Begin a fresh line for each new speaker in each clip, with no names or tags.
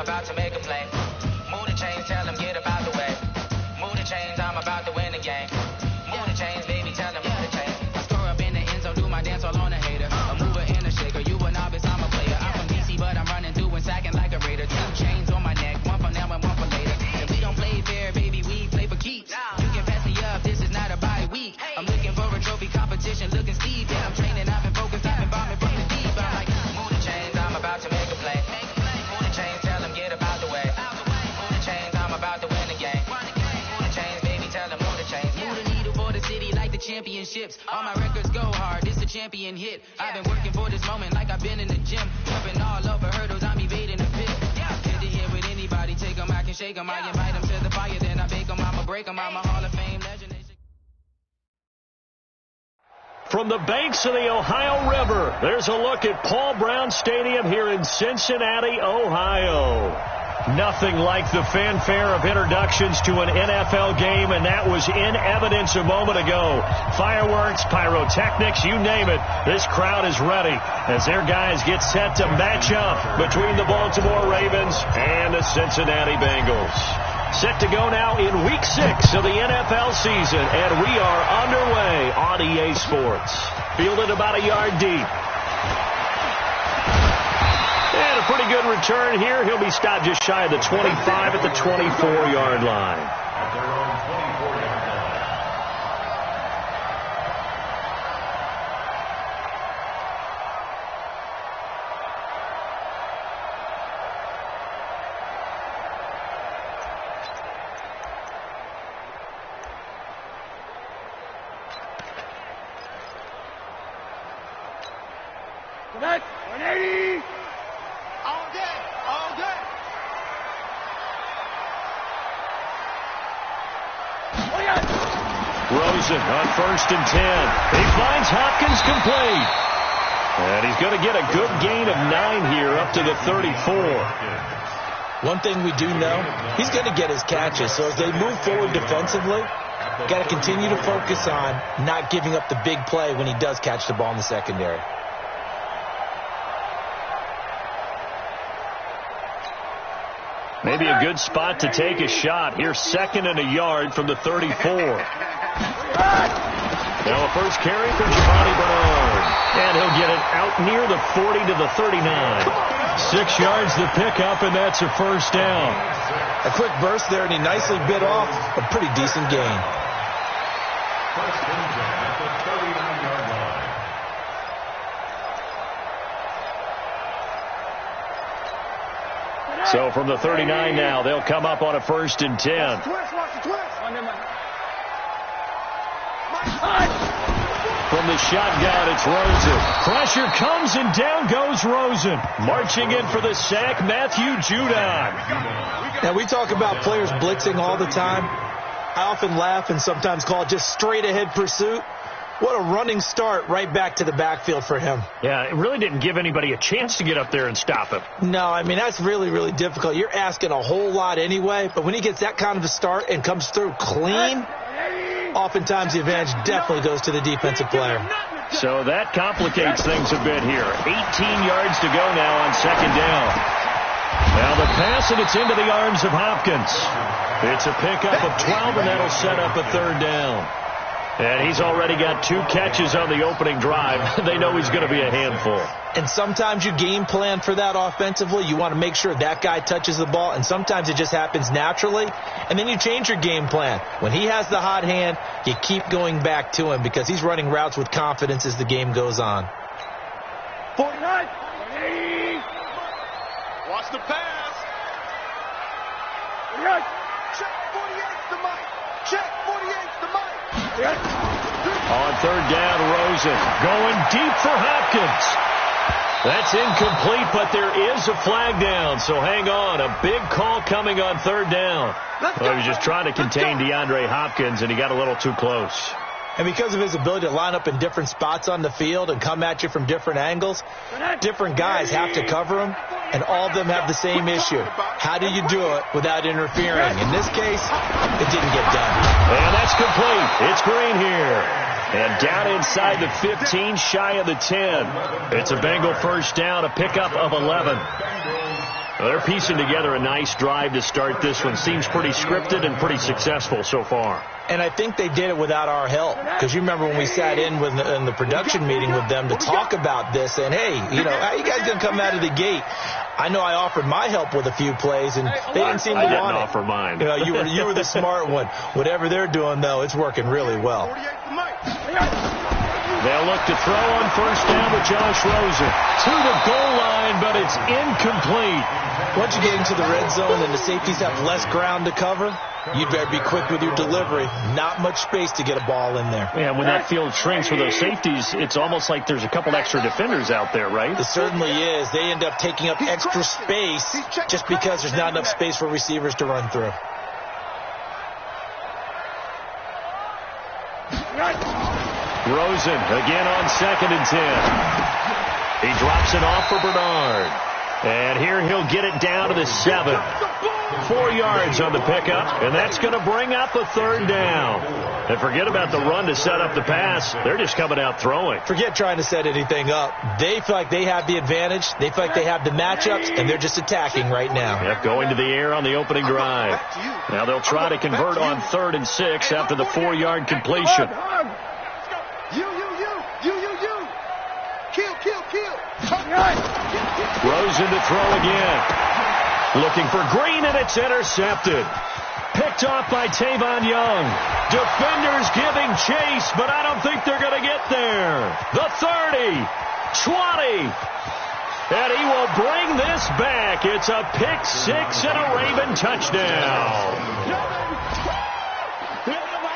about to make a play. Move the chains, tell them get about the way. Move the chains, I'm about to win the game. Move the chains, baby, tell them move the chains. I score up in the end zone, do my dance all on a hater. A mover and a shaker, you a novice, I'm a player. I'm from DC, but I'm running through and sacking like a raider. 2 chains on my neck, one for now and one for later. If we don't play fair, baby, we play for keeps. You can pass me up, this is not a bye week. I'm looking for a trophy competition, looking Steve. Yeah, I'm training, I've been focused, I've been bombing from the deep. I'm like, move the chains, I'm about to make a play. Move the chains, tell them get about the way. Move the chains, I'm about to win the game. Move the chains, baby, tell them move the chains. Move the needle for the city like the championships. All my records go hard, this a champion hit. I've been working for this moment like I've been in the gym. Jumping all over hurdles, I'm evading the pit. Hit to hit with anybody, take them, I can shake them. I invite them to the fire, then I bake them, I'ma break them. I'm a Hall of Fame legend.
From the banks of the Ohio River, there's a look at Paul Brown Stadium here in Cincinnati, Ohio. Nothing like the fanfare of introductions to an NFL game, and that was in evidence a moment ago. Fireworks, pyrotechnics, you name it. This crowd is ready as their guys get set to match up between the Baltimore Ravens and the Cincinnati Bengals. Set to go now in Week 6 of the NFL season, and we are underway on EA Sports. Fielded about a yard deep. And a pretty good return here. He'll be stopped just shy of the 25 at the 24-yard line.
Connect, 180. All day, all day.
Rosen on 1st and 10. He finds Hopkins complete. And he's going to get a good gain of 9 here up to the 34.
One thing we do know, he's going to get his catches. So as they move forward defensively, got to continue to focus on not giving up the big play when he does catch the ball in the secondary.
Maybe a good spot to take a shot. Here's 2nd and a yard from the 34. Now a first carry for Giovanni Bernard. And he'll get it out near the 40 to the 39. 6 yards to pick up, and that's a first down.
A quick burst there, and he nicely bit off a pretty decent gain.
So from the 39 now, they'll come up on a 1st and 10. From the shotgun, it's Rosen. Pressure comes, and down goes Rosen. Marching in for the sack, Matthew Judon.
Now, we talk about players blitzing all the time. I often laugh and sometimes call it just straight-ahead pursuit. What a running start right back to the backfield for him.
Yeah, it really didn't give anybody a chance to get up there and stop him.
No, I mean, that's really, really difficult. You're asking a whole lot anyway, but when he gets that kind of a start and comes through clean, oftentimes the advantage definitely goes to the defensive player.
So that complicates things a bit here. 18 yards to go now on 2nd down. Now the pass, and it's into the arms of Hopkins. It's a pickup of 12, and that'll set up a 3rd down. And he's already got 2 catches on the opening drive. They know he's going to be a handful.
And sometimes you game plan for that offensively. You want to make sure that guy touches the ball, and sometimes it just happens naturally. And then you change your game plan. When he has the hot hand, you keep going back to him because he's running routes with confidence as the game goes on.
49, 80. Watch the pass. 48. Check 48's the mic. Check 48's the mic.
On 3rd down, Rosen going deep for Hopkins. That's incomplete, but there is a flag down, so hang on. A big call coming on 3rd down. Well, he was just trying to contain DeAndre Hopkins, and he got a little too close.
And because of his ability to line up in different spots on the field and come at you from different angles, different guys have to cover him, and all of them have the same issue. How do you do it without interfering? In this case, it didn't get done.
And that's complete. It's Green here. And down inside the 15, shy of the 10. It's a Bengal first down, a pickup of 11. Well, they're piecing together a nice drive to start this one. Seems pretty scripted and pretty successful so far.
And I think they did it without our help. Because you remember when we sat in the production meeting with them to talk about this, and hey, you know, how you guys going to come out of the gate? I know I offered my help with a few plays, and they didn't seem to want it.
I didn't offer mine.
You know, you were the smart one. Whatever they're doing, though, it's working really well.
They'll look to throw on first down with Josh Rosen. To the goal line, but it's incomplete.
Once you get into the red zone and the safeties have less ground to cover, you'd better be quick with your delivery. Not much space to get a ball in there.
Yeah, when that field shrinks with those safeties, it's almost like there's a couple extra defenders out there, right?
It certainly is. They end up taking up extra space just because there's not enough space for receivers to run through.
Rosen again on 2nd and 10. He drops it off for Bernard. And here he'll get it down to the 7. 4 yards on the pickup, and that's going to bring up a 3rd down. And forget about the run to set up the pass. They're just coming out throwing.
Forget trying to set anything up. They feel like they have the advantage. They feel like they have the matchups, and they're just attacking right now.
Yep, going to the air on the opening drive. Now they'll try to convert on 3rd and 6 after the 4-yard completion. Rosen to throw again. Looking for Green, and it's intercepted. Picked off by Tavon Young. Defenders giving chase, but I don't think they're going to get there. The 30, 20, and he will bring this back. It's a pick 6 and a Raven touchdown.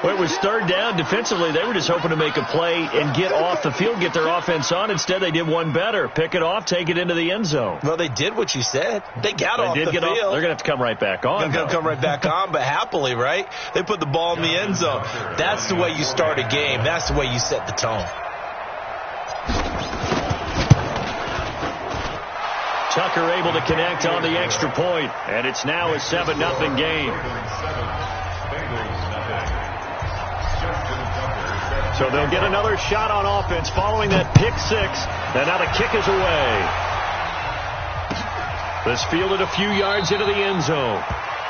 Well, it was 3rd down. Defensively, they were just hoping to make a play and get off the field, get their offense on. Instead, they did one better. Pick it off, take it into the end zone.
Well, they did what you said. They got off the field.
They're going to have to come right back on.
They're going to come right back on, but happily, right? They put the ball in the end zone. That's the way you start a game. That's the way you set the tone.
Tucker able to connect on the extra point, and it's now a 7-0 game. So they'll get another shot on offense following that pick 6, and now the kick is away. This fielded a few yards into the end zone,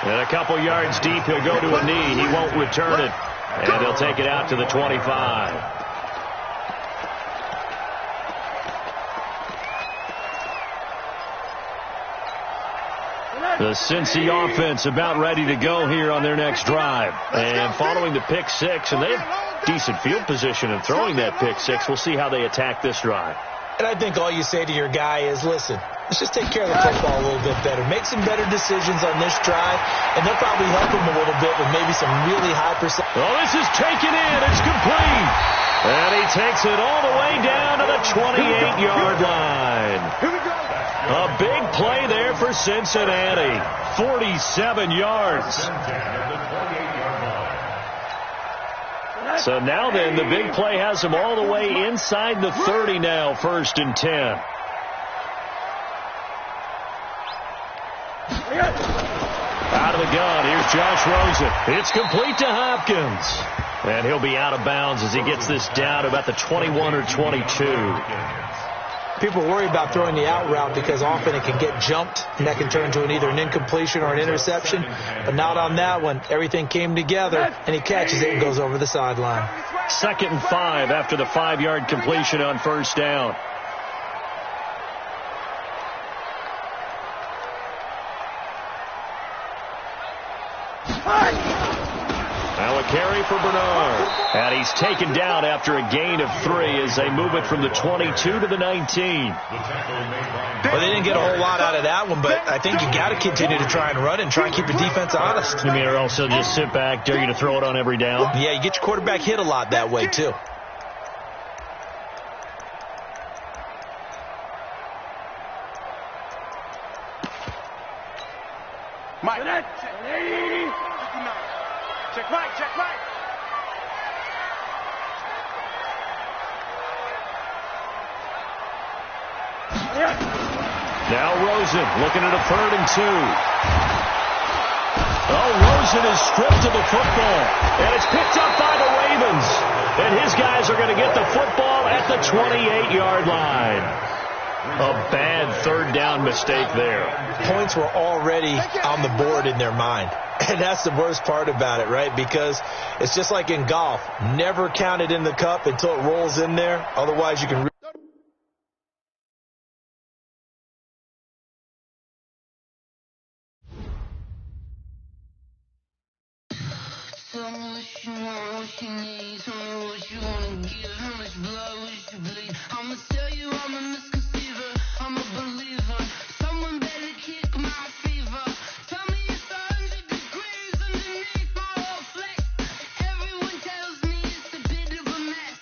and a couple yards deep, he'll go to a knee. He won't return it, and he'll take it out to the 25. The Cincy offense about ready to go here on their next drive. And following the pick 6, and they have decent field position in throwing that pick 6. We'll see how they attack this drive.
And I think all you say to your guy is, listen, let's just take care of the football a little bit better. Make some better decisions on this drive, and they'll probably help him a little bit with maybe some really high percent.
Oh, this is taken in. It's complete. And he takes it all the way down to the 28-yard line.
Here we go.
A big play there for Cincinnati. 47 yards. So now then, the big play has him all the way inside the 30 now, 1st and 10. Out of the gun, here's Josh Rosen. It's complete to Hopkins. And he'll be out of bounds as he gets this down to about the 21 or 22.
People worry about throwing the out route because often it can get jumped, and that can turn into either an incompletion or an interception. But not on that one. Everything came together, and he catches it and goes over the sideline.
2nd and 5 after the 5-yard completion on first down. Now a carry for Bernard. And he's taken down after a gain of 3 as they move it from the 22 to the 19.
Well, they didn't get a whole lot out of that one, but I think you got to continue to try and run and try and keep your defense honest.
You mean, or also just sit back, dare you to throw it on every down?
Yeah, you get your quarterback hit a lot that way, too.
Mike. Check Mike, check Mike.
Now Rosen looking at a 3rd and 2. Oh, Rosen is stripped of the football, and it's picked up by the Ravens. And his guys are going to get the football at the 28-yard line. A bad third down mistake there.
Points were already on the board in their mind. And that's the worst part about it, right? Because it's just like in golf. Never count it in the cup until it rolls in there. Otherwise, you can...
Tell me what you want, what you need. Tell me what you want to give. How much blood would you bleed? I'ma tell you I'm a misconceiver. I'm a believer. Someone better kick my fever. Tell me it's 100 degrees underneath my whole flesh. Everyone tells me it's a bit of a mess.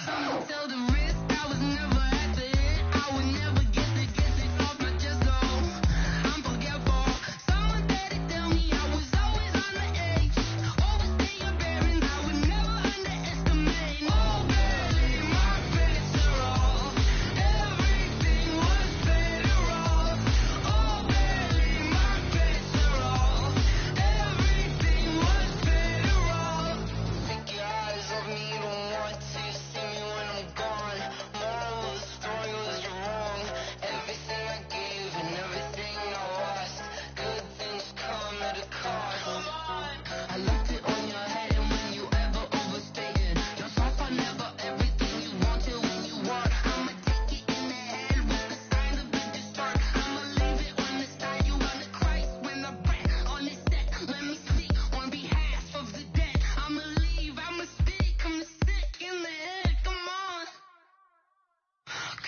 Someone tell the risk I was never at the end. I would never get it off my chest. So I'm forgetful. Someone better tell me I was always on the edge. Overstay your bearings. I would never underestimate. Oh, barely my bets are off. Everything was better off. Oh, barely my bets are off. Everything was better off. Take your eyes off me, you don't want to see me when I'm gone. Moral of the story was you're wrong. Everything I gave and everything I lost. Good things come at a cost. I left it on your head, and when you ever overstated, yourself I never everything you wanted when you want. I'ma take it in the head with the sign of a distort. I'ma leave it on the side. You want to Christ when I breath on this set. Let me speak on behalf of the dead. I'ma leave, I'ma speak. I'm sick in the head. Come on.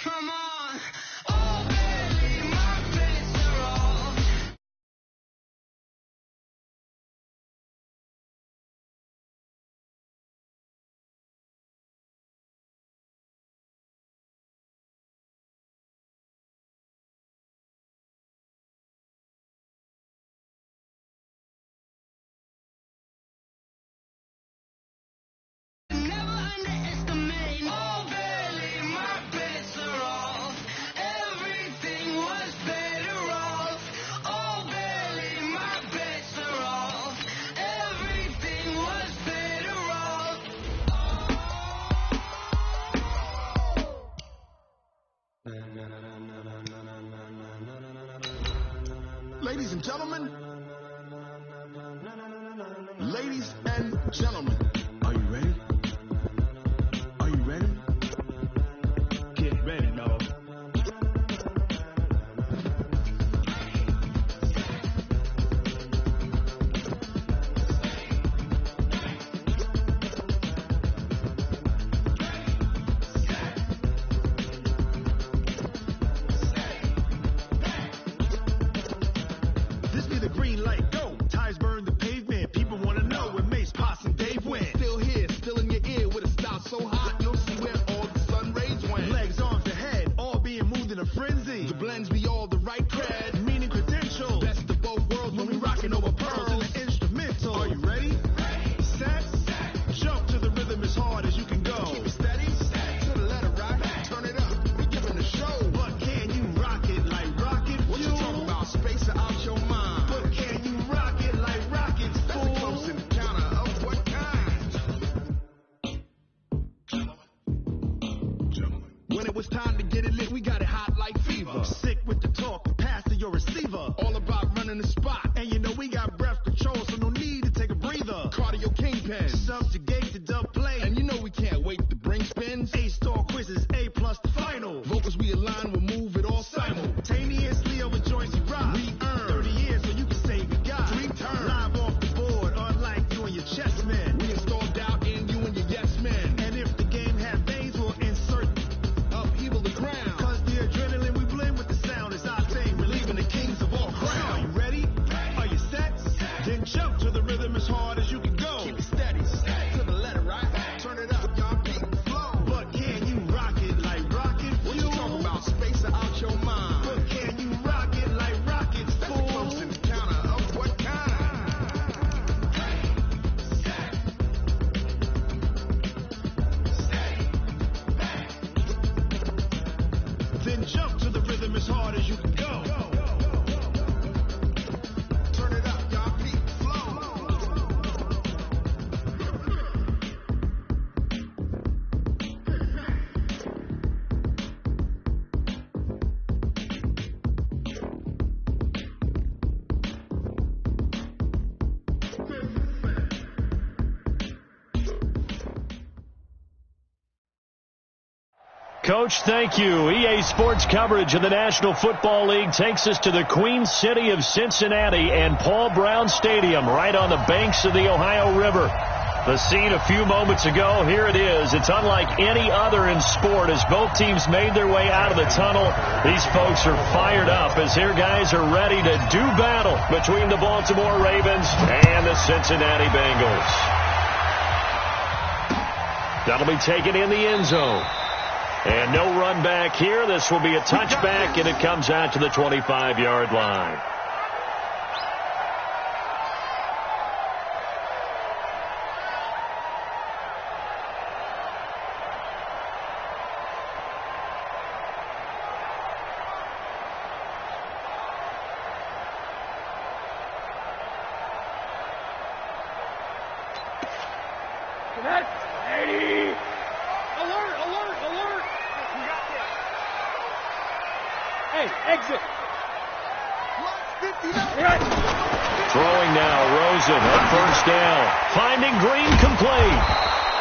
Come on. Oh, barely my bets are off. Never underestimate. Oh, barely my bets are off. Everything was better off. Oh, barely my bets are off. Everything was better off.
Ladies and gentlemen, ladies and gentlemen, are you ready? Are you ready? Get ready, dog. This be the green light, go. Tires burn the pavement. People want to know where Mace, Potts, and Dave went. Still here, still in your ear with a style so hot, you'll see where all the sun rays went. Legs, arms, and head, all being moved in a frenzy. The blends be all the right cred, meaning credential. Best of both worlds when we rocking over pearls and the instrumental. Are you ready? Set. Jump to the rhythm as hard as you can go. Keep it steady. To the letter right. Turn it up. We giving the show. But can you rock it like rocket? What you talking about? Space out your mind. But can you rock it like rockets? That's a close encounter of what kind? When it was time to get it lit, we got it hot like fever. Sick with the talk, pass to your receiver. All about running the spot. And you know we got breath control, so no need to take a breather. Cardio kingpin, subjugate the dub play. And you know we can't wait to bring spins. A-star quizzes, A+ the final. Vocals we align, we'll move it all simultaneously over joints we rock. We earn 30 years so you can say we got 3 turns. Live off the board, unlike you and your chess men. We installed doubt in you and your yes men. And if the game had veins, we'll insert upheaval the ground. Cause the adrenaline we blend with the sound is our thing. Relieving the kings of all crowns. Are you ready? Are you set? Then jump to the rhythm as hard as you can go. Keep it steady. To the letter right. Turn it up, y'all beat the flow. But can you rock it like rocket? What you talking about? Space out your mind. But can you rock it like rockets? That's a close encounter of what kind? Then jump to the rhythm as hard as you can go. Turn it up, y'all beat the flow.
Coach. Thank you. EA Sports coverage of the National Football League takes us to the Queen City of Cincinnati and Paul Brown Stadium right on the banks of the Ohio River. The scene a few moments ago, here it is. It's unlike any other in sport as both teams made their way out of the tunnel. These folks are fired up as their guys are ready to do battle between the Baltimore Ravens and the Cincinnati Bengals. That'll be taken in the end zone. And no run back here. This will be a touchback, and it comes out to the 25-yard line. Throwing now, Rosen at first down. Finding Green complete.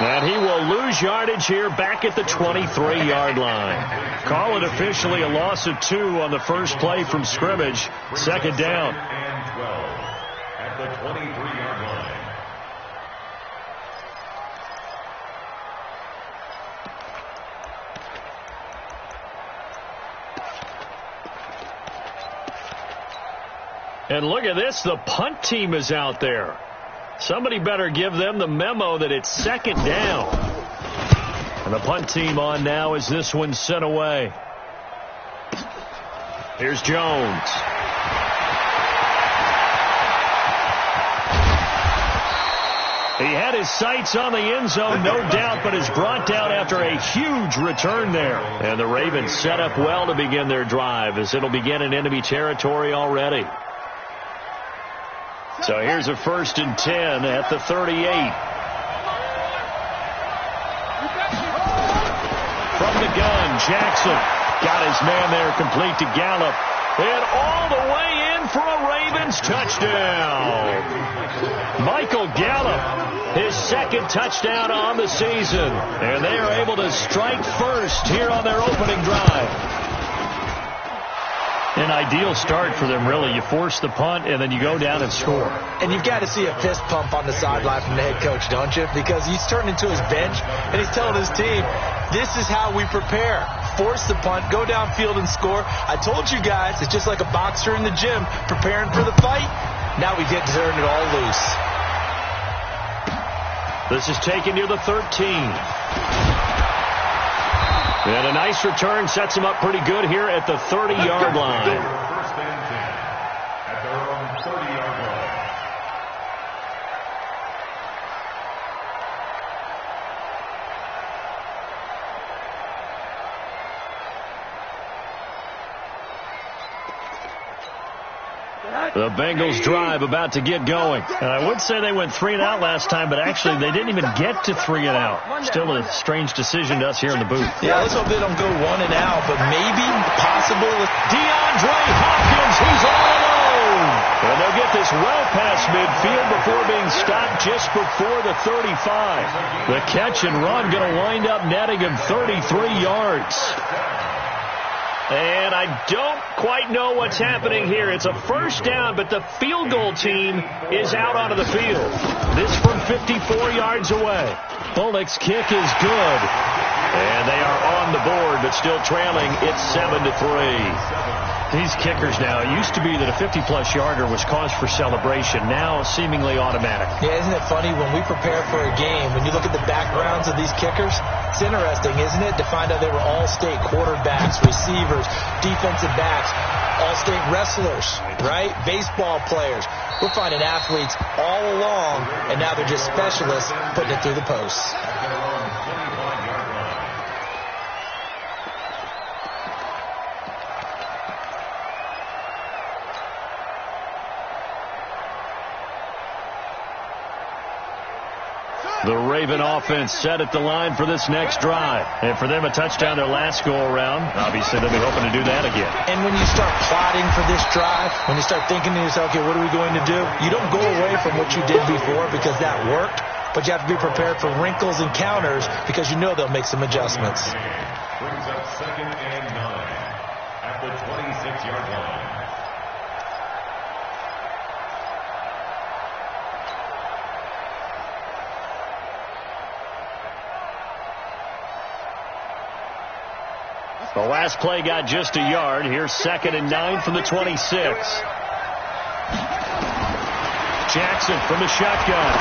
And he will lose yardage here back at the 23-yard line. Call it officially a loss of 2 on the first play from scrimmage. Second down.
And 12 at the 23-yard line.
And look at this, the punt team is out there. Somebody better give them the memo that it's second down. And the punt team on now as this one's sent away. Here's Jones. He had his sights on the end zone, no doubt, but is brought down after a huge return there. And the Ravens set up well to begin their drive as it'll begin in enemy territory already. So here's a 1st and 10 at the 38. From the gun, Jackson got his man there complete to Gallup. And all the way in for a Ravens touchdown. Michael Gallup, his second touchdown on the season. And they are able to strike first here on their opening drive. An ideal start for them, really. You force the punt, and then you go down and score.
And you've got to see a fist pump on the sideline from the head coach, don't you? Because he's turning to his bench, and he's telling his team, this is how we prepare. Force the punt, go downfield and score. I told you guys, it's just like a boxer in the gym preparing for the fight. Now we get to turn it all loose.
This is taken near the 13. And a nice return sets him up pretty good here at the 30-yard line.
First and 10 at their own 30-yard line.
The Bengals drive about to get going. I would say they went 3 and out last time, but actually they didn't even get to 3 and out. Still a strange decision to us here in the booth.
Yeah, let's hope they don't go 1 and out, but maybe possible.
DeAndre Hopkins, he's all alone. And they'll get this well past midfield before being stopped just before the 35. The catch and run going to wind up netting him 33 yards. And I don't quite know what's happening here. It's a first down, but the field goal team is out onto the field. This from 54 yards away. Bullock's kick is good. And they are on the board, but still trailing. It's 7-3. These kickers now, it used to be that a 50-plus yarder was cause for celebration. Now seemingly automatic.
Yeah, isn't it funny when we prepare for a game, when you look at the backgrounds of these kickers, it's interesting, isn't it, to find out they were all-state quarterbacks, receivers, defensive backs, all-state wrestlers, right? Baseball players. We're finding athletes all along, and now they're just specialists putting it through the posts.
The Raven offense set at the line for this next drive. And for them, a touchdown their last go-around. Obviously, they'll be hoping to do that again.
And when you start plotting for this drive, when you start thinking to yourself, okay, what are we going to do? You don't go away from what you did before because that worked, but you have to be prepared for wrinkles and counters because you know they'll make some adjustments.
Brings up 2nd and 9 at the 26-yard line.
The last play got just a yard. Here's 2nd and 9 from the 26. Jackson from the shotgun.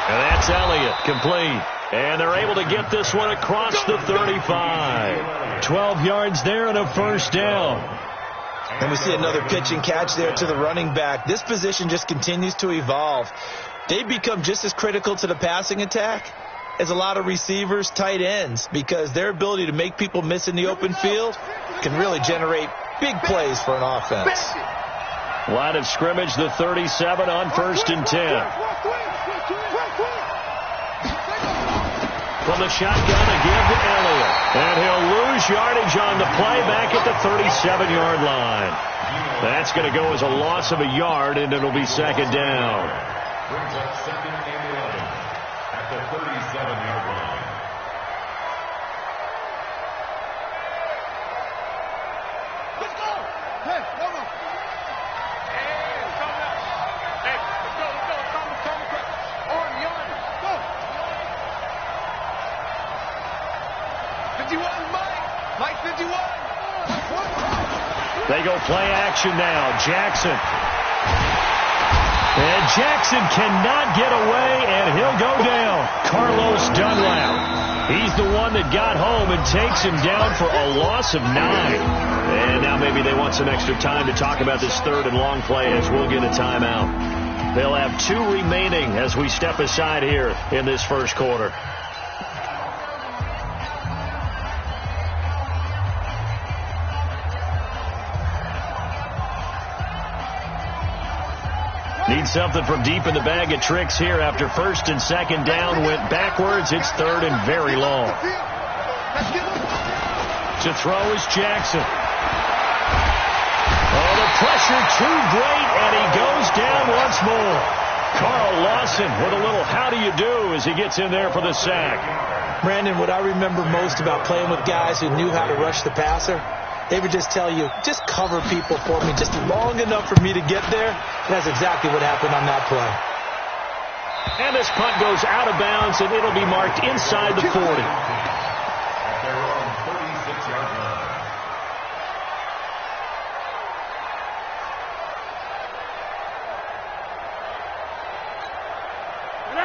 And that's Elliott, complete. And they're able to get this one across the 35. 12 yards there and a first down.
And we see another pitch and catch there to the running back. This position just continues to evolve. They become just as critical to the passing attack as a lot of receivers, tight ends, because their ability to make people miss in the open field can really generate big plays for an offense.
Line of scrimmage, the 37 on 1st and 10. From the shotgun again to Elliott. And he'll lose yardage on the play back at the 37-yard line. That's going to go as a loss of a yard, and it'll be 2nd down.
Brings up 2nd and 11 at the 37-yard line.
Let's go! Hey, no. Hey, let's go. On, go. 51, Mike 51.
They go play action now. Jackson. And Jackson cannot get away, and he'll go down. Carlos Dunlap. He's the one that got home and takes him down for a loss of 9. And now maybe they want some extra time to talk about this 3rd and long play as we'll get a timeout. They'll have 2 remaining as we step aside here in this first quarter. Need something from deep in the bag of tricks here after 1st and 2nd down. Went backwards. It's 3rd and very long. To throw is Jackson. Oh, the pressure too great, and he goes down once more. Carl Lawson with a little how do you do as he gets in there for the sack.
Brandon, what I remember most about playing with guys who knew how to rush the passer, they would just tell you, just cover people for me just long enough for me to get there. And that's exactly what happened on that play.
And this punt goes out of bounds, and it'll be marked inside the 40.
At their own 36-yard line.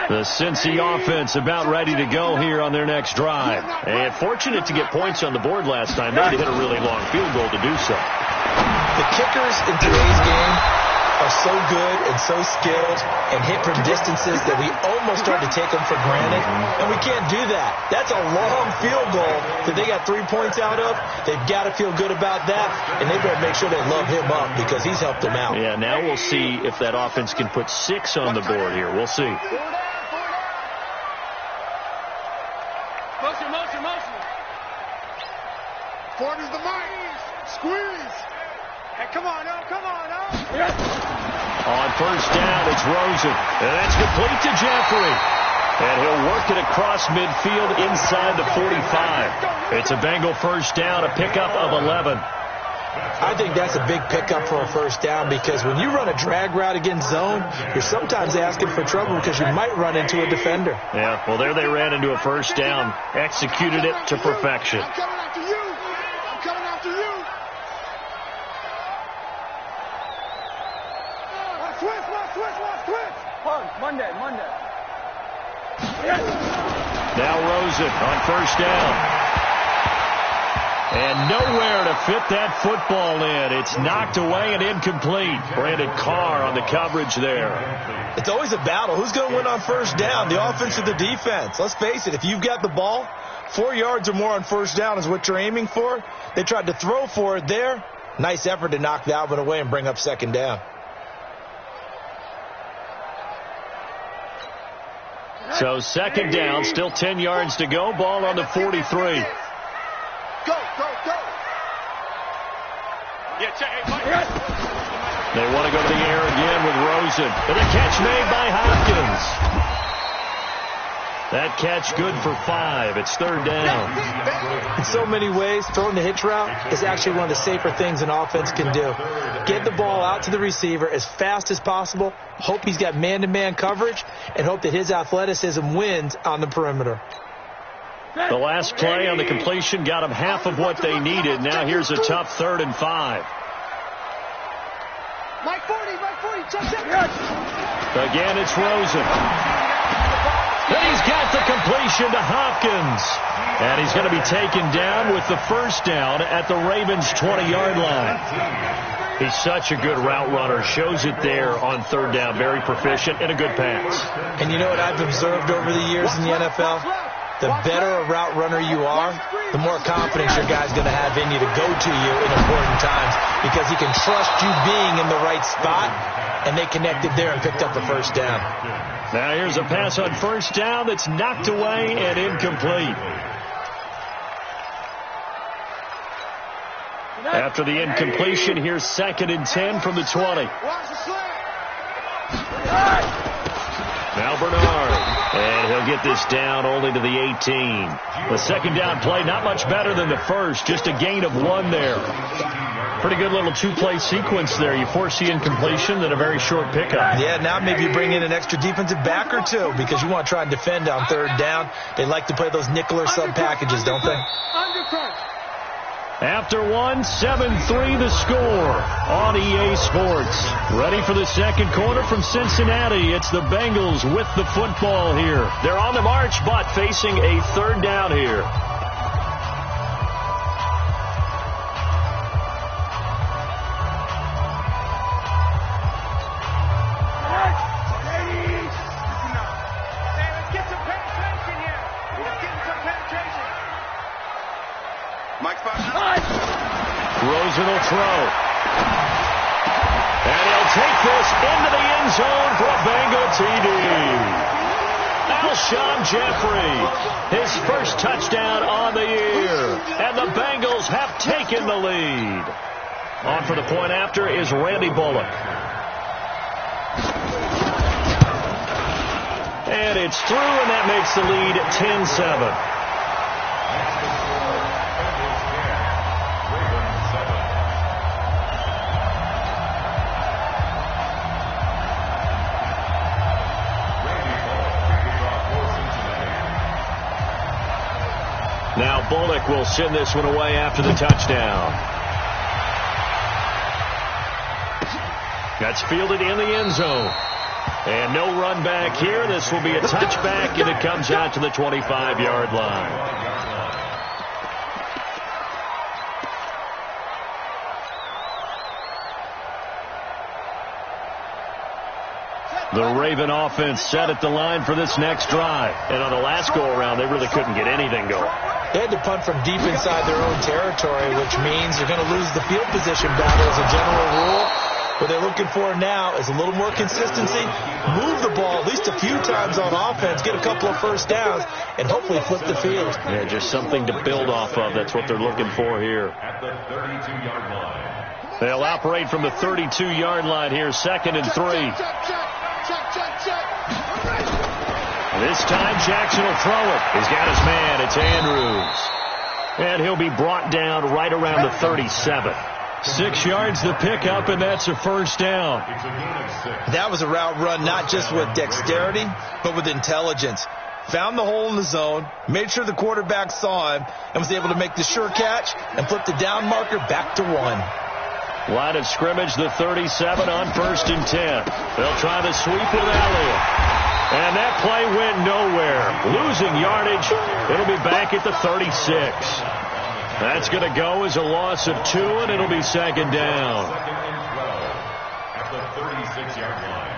The Cincy offense about ready to go here on their next drive. And fortunate to get points on the board last time. They had to hit a really long field goal to do so.
The kickers in today's game are so good and so skilled and hit from distances that we almost start to take them for granted. And we can't do that. That's a long field goal that they got 3 points out of. They've got to feel good about that. And they better make sure they love him up because he's helped them out.
Yeah, now we'll see if that offense can put 6 on the board here. We'll see.
Motion. 40's the mark. Squeeze. Hey, come on now.
On 1st down, it's Rosen. And that's complete to Jeffrey. And he'll work it across midfield inside the 45. It's a Bengal 1st down, a pickup of 11.
I think that's a big pickup for a 1st down because when you run a drag route against zone, you're sometimes asking for trouble because you might run into a defender.
Yeah, well, there they ran into a 1st down, executed it to perfection.
I'm coming after you. Switch. Monday.
Now Rosen on 1st down. And nowhere to fit that football in. It's knocked away and incomplete. Brandon Carr on the coverage there.
It's always a battle. Who's going to win on 1st down, the offense or the defense? Let's face it, if you've got the ball, 4 yards or more on 1st down is what you're aiming for. They tried to throw for it there. Nice effort to knock that one away and bring up 2nd down.
So 2nd down, still 10 yards to go. Ball on the 43.
Go. Yeah, check.
They want to go to the air again with Rosen. And a catch made by Hopkins. That catch good for 5. It's third down.
In so many ways, throwing the hitch route is actually one of the safer things an offense can do. Get the ball out to the receiver as fast as possible, hope he's got man-to-man coverage, and hope that his athleticism wins on the perimeter.
The last play on the completion got them half of what they needed. Now here's a tough 3rd and 5.
Mike 40, check.
Again, it's Rosen. And he's got the completion to Hopkins. And he's going to be taken down with the first down at the Ravens' 20-yard line. He's such a good route runner. Shows it there on 3rd down. Very proficient and a good pass.
And you know what I've observed over the years in the NFL? The better a route runner you are, the more confidence your guy's going to have in you to go to you in important times, because he can trust you being in the right spot, and they connected there and picked up the first down.
Now here's a pass on first down that's knocked away and incomplete. After the incompletion, here's 2nd and 10 from the 20. Now Bernard, and he'll get this down only to the 18. The second down play, not much better than the first, just a gain of 1 there. Pretty good little 2-play sequence there. You force the incompletion, then a very short pickup.
Yeah, now maybe you bring in an extra defensive back or two, because you want to try and defend on 3rd down. They like to play those nickel or sub packages, don't they?
After 1, 7-3 the score on EA Sports. Ready for the second quarter from Cincinnati. It's the Bengals with the football here. They're on the march, but facing a 3rd down here. Rosen will throw. And he'll take this into the end zone for a Bengal TD. Alshon Jeffrey, his first touchdown on the year. And the Bengals have taken the lead. On for the point after is Randy Bullock. And it's through, and that makes the lead 10-7. Now Bullock will send this one away after the touchdown. That's fielded in the end zone. And no run back here. This will be a touchback, and it comes out to the 25-yard line. The Raven offense set at the line for this next drive. And on the last go-around, they really couldn't get anything going.
They had to punt from deep inside their own territory, which means you're going to lose the field position battle as a general rule. What they're looking for now is a little more consistency, move the ball at least a few times on offense, get a couple of first downs, and hopefully flip the field.
Yeah, just something to build off of. That's what they're looking for here.
At the 32-yard line.
They'll operate from the 32-yard line here, 2nd and 3. This time Jackson will throw it. He's got his man. It's Andrews. And he'll be brought down right around the 37. 6 yards the pickup, and that's a first down.
That was a route run not just with dexterity, but with intelligence. Found the hole in the zone, made sure the quarterback saw him, and was able to make the sure catch and flip the down marker back to 1.
Line of scrimmage, the 37 on 1st and 10. They'll try the sweep with Elliott. And that play went nowhere. Losing yardage. It'll be back at the 36. That's going to go as a loss of 2, and it'll be 2nd down.
2nd and 12 at the 36-yard line.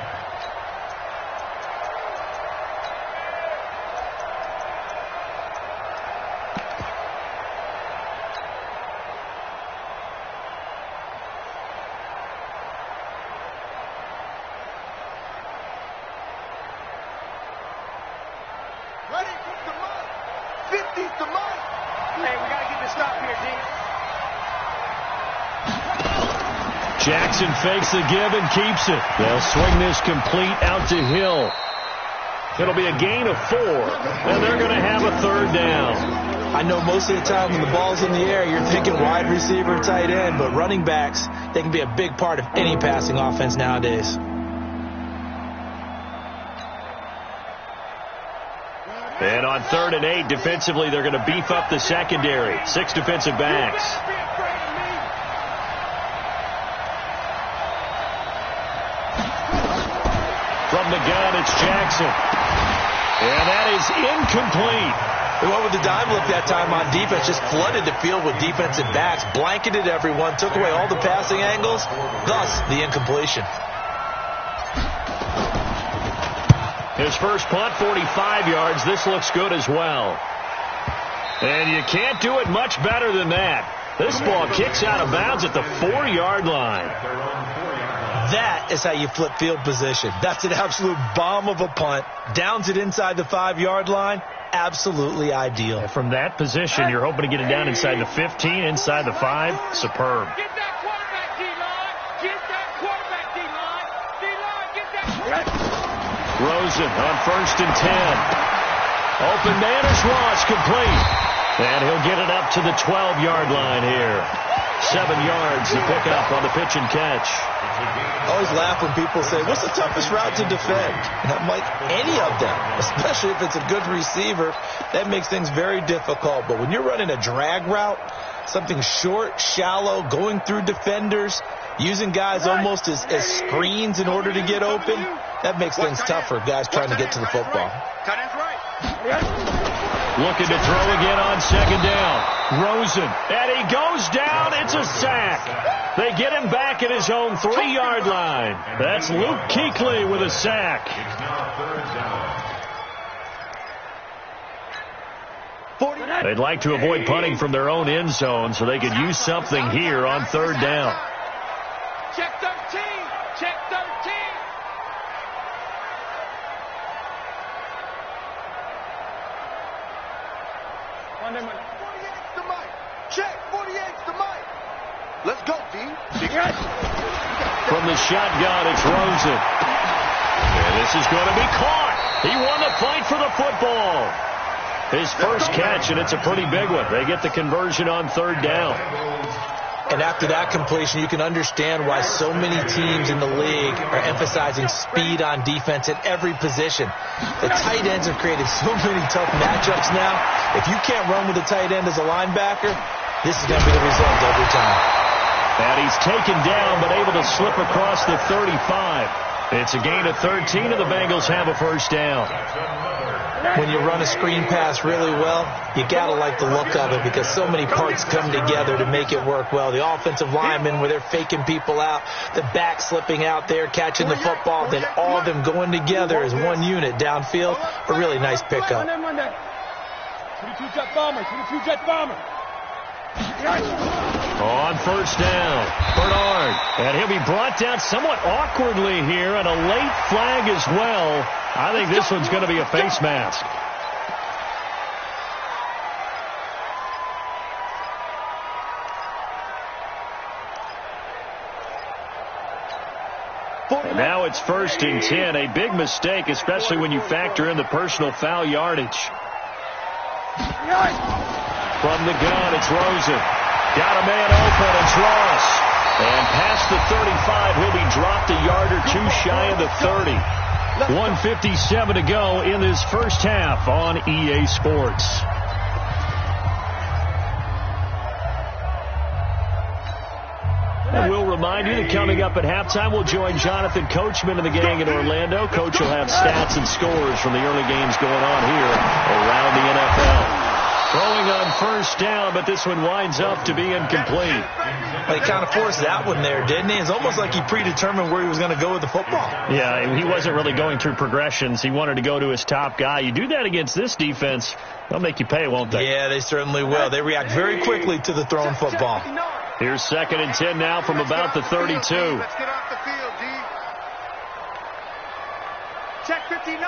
Ready? 50's the mark. Hey, we got to get this stop here, D.
Jackson fakes the give and keeps it. They'll swing this complete out to Hill. It'll be a gain of 4, and they're going to have a third down.
I know most of the time when the ball's in the air, you're thinking wide receiver, tight end, but running backs, they can be a big part of any passing offense nowadays.
And on 3rd and 8, defensively, they're going to beef up the secondary. 6 defensive backs. From the gun, it's Jackson. And that is incomplete.
They went with the dime look that time on defense, just flooded the field with defensive backs, blanketed everyone, took away all the passing angles, thus the incompletion.
His first punt, 45 yards. This looks good as well. And you can't do it much better than that. This ball kicks out of bounds at the 4-yard line.
That is how you flip field position. That's an absolute bomb of a punt. Downs it inside the 5-yard line. Absolutely ideal.
From that position, you're hoping to get it down inside the 15, inside the 5. Superb.
Get that quarterback, D-line. Get that quarterback, D-line. D-line, get that.
Rosen on 1st and 10. Open man is Ross, complete. And he'll get it up to the 12-yard line here. 7 yards to pick up on the pitch and catch.
I always laugh when people say, what's the toughest route to defend? And I'm like, any of them, especially if it's a good receiver. That makes things very difficult. But when you're running a drag route, something short, shallow, going through defenders, using guys almost as screens in order to get open, that makes things tough for guys trying to get to the football.
Looking to throw again on 2nd down. Rosen, and he goes down. It's a sack. They get him back at his own 3-yard line. That's Luke Kuechly with a sack. They'd like to avoid punting from their own end zone so they could use something here on 3rd down.
Check 13. Check 13.
Let's go, D.
From the shotgun, it's Rosen. And this is going to be caught. He won the fight for the football. His first catch, and it's a pretty big one. They get the conversion on 3rd down.
And after that completion, you can understand why so many teams in the league are emphasizing speed on defense at every position. The tight ends have created so many tough matchups now. If you can't run with a tight end as a linebacker, this is going to be the result every time.
And he's taken down, but able to slip across the 35. It's a gain of 13, and the Bengals have a first down.
When you run a screen pass really well, you got to like the look of it because so many parts come together to make it work well. The offensive linemen, where they're faking people out, the back slipping out there, catching the football, then all of them going together as one unit downfield. A really nice pickup.
22 Jet Bomber, 22 Jet Bomber.
On 1st down, Bernard. And he'll be brought down somewhat awkwardly here, and a late flag as well. I think this one's going to be a face mask. And now it's 1st and 10. A big mistake, especially when you factor in the personal foul yardage. From the gun, it's Rosen. Got a man open, it's Ross. And past the 35, he'll be dropped a yard or two shy of the 30. 1:57 to go in this first half on EA Sports. And we'll remind you that coming up at halftime, we'll join Jonathan Coachman and the gang in Orlando. Coach will have stats and scores from the early games going on here around the NFL. Throwing on 1st down, but this one winds up to be incomplete.
Well, he kind of forced that one there, didn't he? It's almost like he predetermined where he was going to go with the football.
Yeah, he wasn't really going through progressions. He wanted to go to his top guy. You do that against this defense, they'll make you pay, won't they?
Yeah, they certainly will. They react very quickly to the thrown football.
Here's 2nd and 10 now from about the 32.
Let's get off the field, D. Check 59.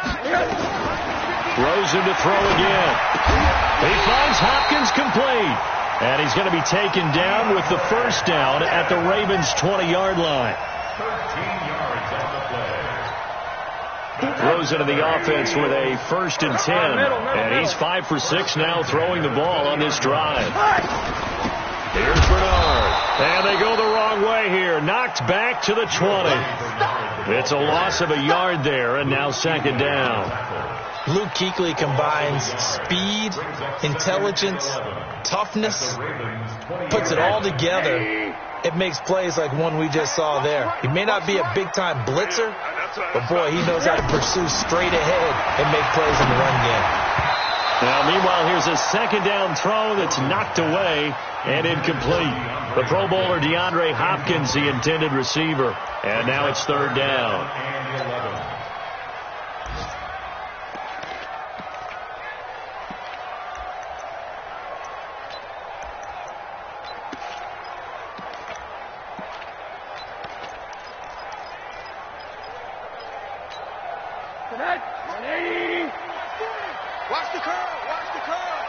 Rosen to throw again. He finds Hopkins complete. And he's going to be taken down with the first down at the Ravens' 20-yard line.
13 yards on the play.
Throws into the offense with a 1st and 10. And he's 5 for 6 now throwing the ball on this drive. Here's Bernard. And they go the wrong way here. Knocked back to the 20. It's a loss of a yard there, and now 2nd down.
Luke Kuechly combines speed, intelligence, toughness, puts it all together. It makes plays like one we just saw there. He may not be a big-time blitzer, but, boy, he knows how to pursue straight ahead and make plays in the run game.
Now, meanwhile, here's a 2nd down throw that's knocked away and incomplete. The Pro Bowler DeAndre Hopkins, the intended receiver. And now it's 3rd down.
Watch the curve. Watch the curve.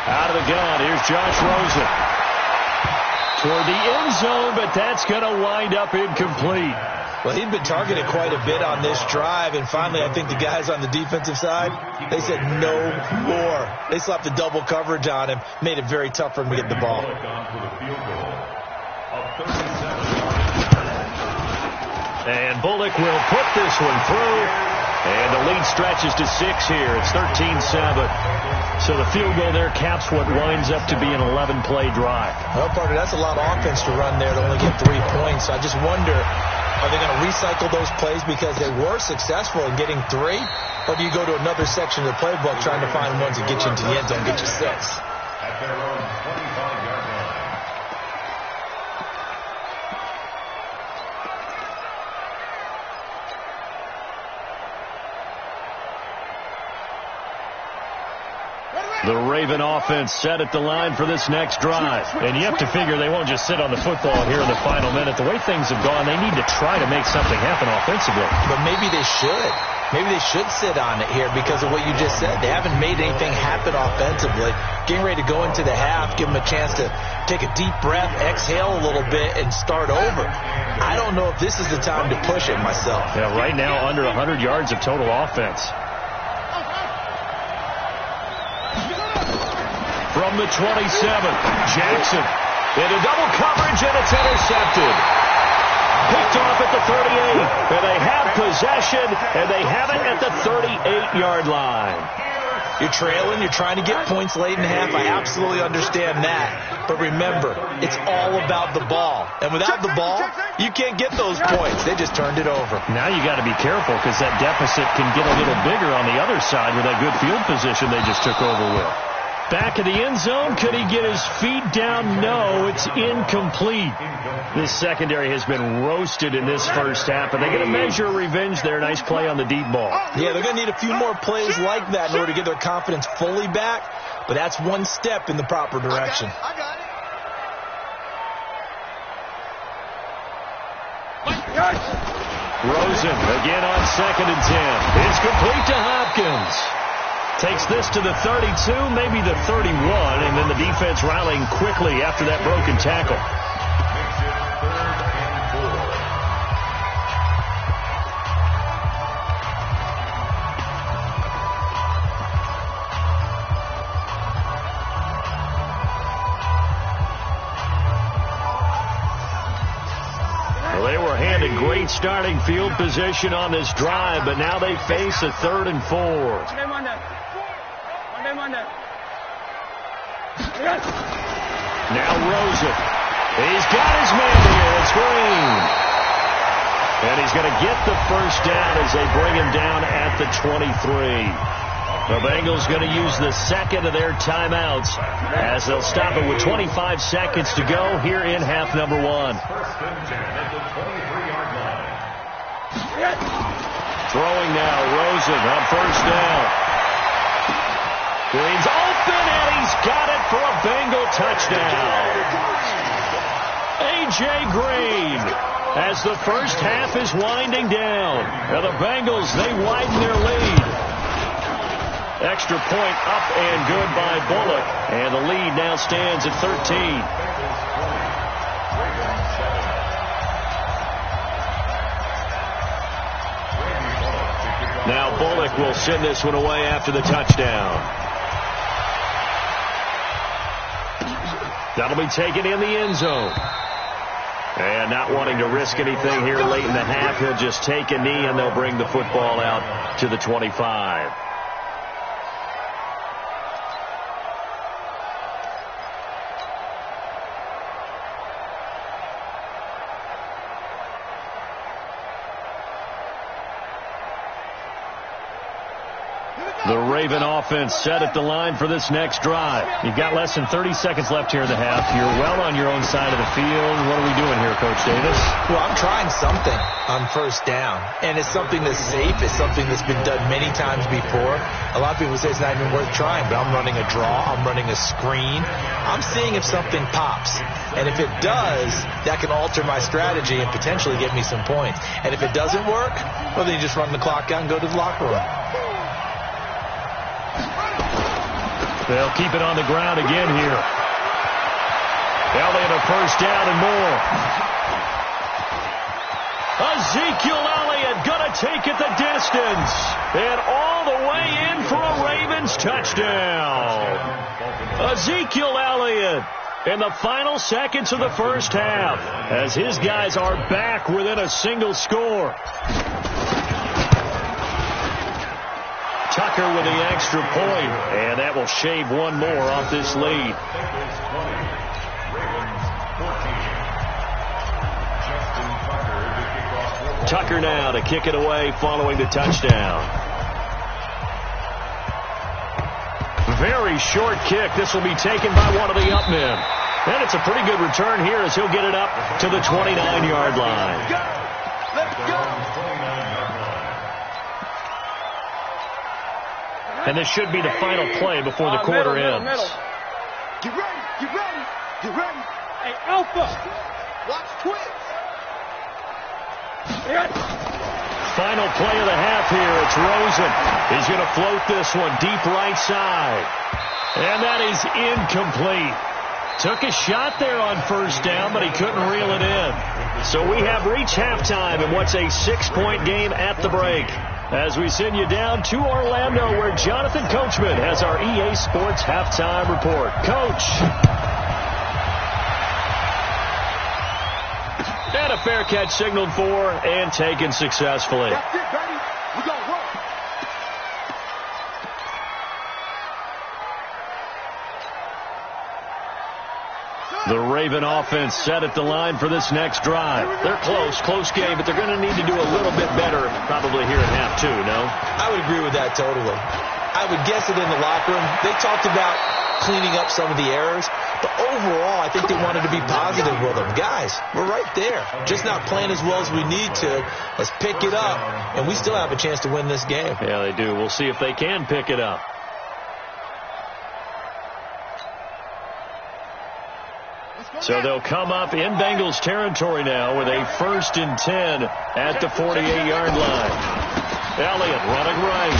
Out of the gun. Here's Josh Rosen. Toward the end zone, but that's going to wind up incomplete.
Well, he'd been targeted quite a bit on this drive, and finally I think the guys on the defensive side, they said no more. They slapped the double coverage on him, made it very tough for him to get the ball.
And Bullock will put this one through. And the lead stretches to 6 here. It's 13-7. So the field goal there caps what winds up to be an 11-play drive.
Well, partner, that's a lot of offense to run there to only get 3 points. I just wonder, are they going to recycle those plays because they were successful in getting 3? Or do you go to another section of the playbook trying to find ones that get you into the end zone, get you 6?
At their own 25-yard line.
The Raven offense set at the line for this next drive. And you have to figure they won't just sit on the football here in the final minute. The way things have gone, they need to try to make something happen offensively.
But maybe they should. Maybe they should sit on it here because of what you just said. They haven't made anything happen offensively. Getting ready to go into the half, give them a chance to take a deep breath, exhale a little bit, and start over. I don't know if this is the time to push it myself.
Yeah, right now under 100 yards of total offense. From the 27, Jackson into double coverage, and it's intercepted. Picked off at the 38, and they have possession, and they have it at the 38-yard line.
You're trailing, you're trying to get points late in the half. I absolutely understand that. But remember, it's all about the ball. And without the ball, you can't get those points. They just turned it over.
Now you got to be careful because that deficit can get a little bigger on the other side with that good field position they just took over with. Back in the end zone, could he get his feet down? No, it's incomplete. This secondary has been roasted in this first half, and they're going to measure revenge there. Nice play on the deep ball.
Yeah, they're going to need a few more plays like that in order to get their confidence fully back, but that's one step in the proper direction.
I got it.
Rosen again on 2nd and 10. It's complete to Hopkins. Takes this to the 32, maybe the 31, and then the defense rallying quickly after that broken tackle.
Makes it 3rd and 4.
Well, they were handed great starting field position on this drive, but now they face a 3rd and 4. Now Rosen. He's got his man here. It's Green. And he's going to get the first down as they bring him down at the 23. The Bengals going to use the second of their timeouts as they'll stop it with 25 seconds to go here in half number 1.
1st and 10 at the 23-yard line.
Throwing now, Rosen on 1st down. Green's open, and he's got it for a Bengal touchdown. A.J. Green, as the first half is winding down. Now the Bengals, they widen their lead. Extra point up and good by Bullock. And the lead now stands at 13. Now Bullock will send this one away after the touchdown. That'll be taken in the end zone. And not wanting to risk anything here late in the half, he'll just take a knee and they'll bring the football out to the 25. The Raven offense set at the line for this next drive.
You've got less than 30 seconds left here in the half. You're well on your own side of the field. What are we doing here, Coach Davis?
Well, I'm trying something on first down, and it's something that's safe. It's something that's been done many times before. A lot of people say it's not even worth trying, but I'm running a draw. I'm running a screen. I'm seeing if something pops, and if it does, that can alter my strategy and potentially get me some points. And if it doesn't work, well, then you just run the clock out and go to the locker room.
They'll keep it on the ground again here. Elliott a first down and more. Ezekiel Elliott going to take it the distance. And all the way in for a Ravens touchdown. Ezekiel Elliott in the final seconds of the first half as his guys are back within a single score. Tucker with the extra point, and that will shave one more off this lead. Tucker now to kick it away following the touchdown. Very short kick. This will be taken by one of the up men. And it's a pretty good return here as he'll get it up to the 29-yard line.
Let's go.
And this should be the final play before the quarter ends.
Get ready, get ready, get ready. Hey, Alpha, watch twins.
Final play of the half here. It's Rosen. He's going to float this one deep right side. And that is incomplete. Took a shot there on first down, but he couldn't reel it in. So we have reached halftime in what's a 6-point game at the break. As we send you down to Orlando, where Jonathan Coachman has our EA Sports halftime report. Coach. And a fair catch signaled for and taken successfully.
That's it, baby. We gonna work.
The Raven offense set at the line for this next drive. They're close game, but they're going to need to do a little bit better probably here at half two, no?
I would agree with that totally. I would guess it in the locker room. They talked about cleaning up some of the errors, but overall, I think they wanted to be positive with them. Guys, we're right there. Just not playing as well as we need to. Let's pick it up, and we still have a chance to win this game.
Yeah, they do. We'll see if they can pick it up. So they'll come up in Bengals territory now with a 1st and 10 at the 48-yard line. Elliott running right.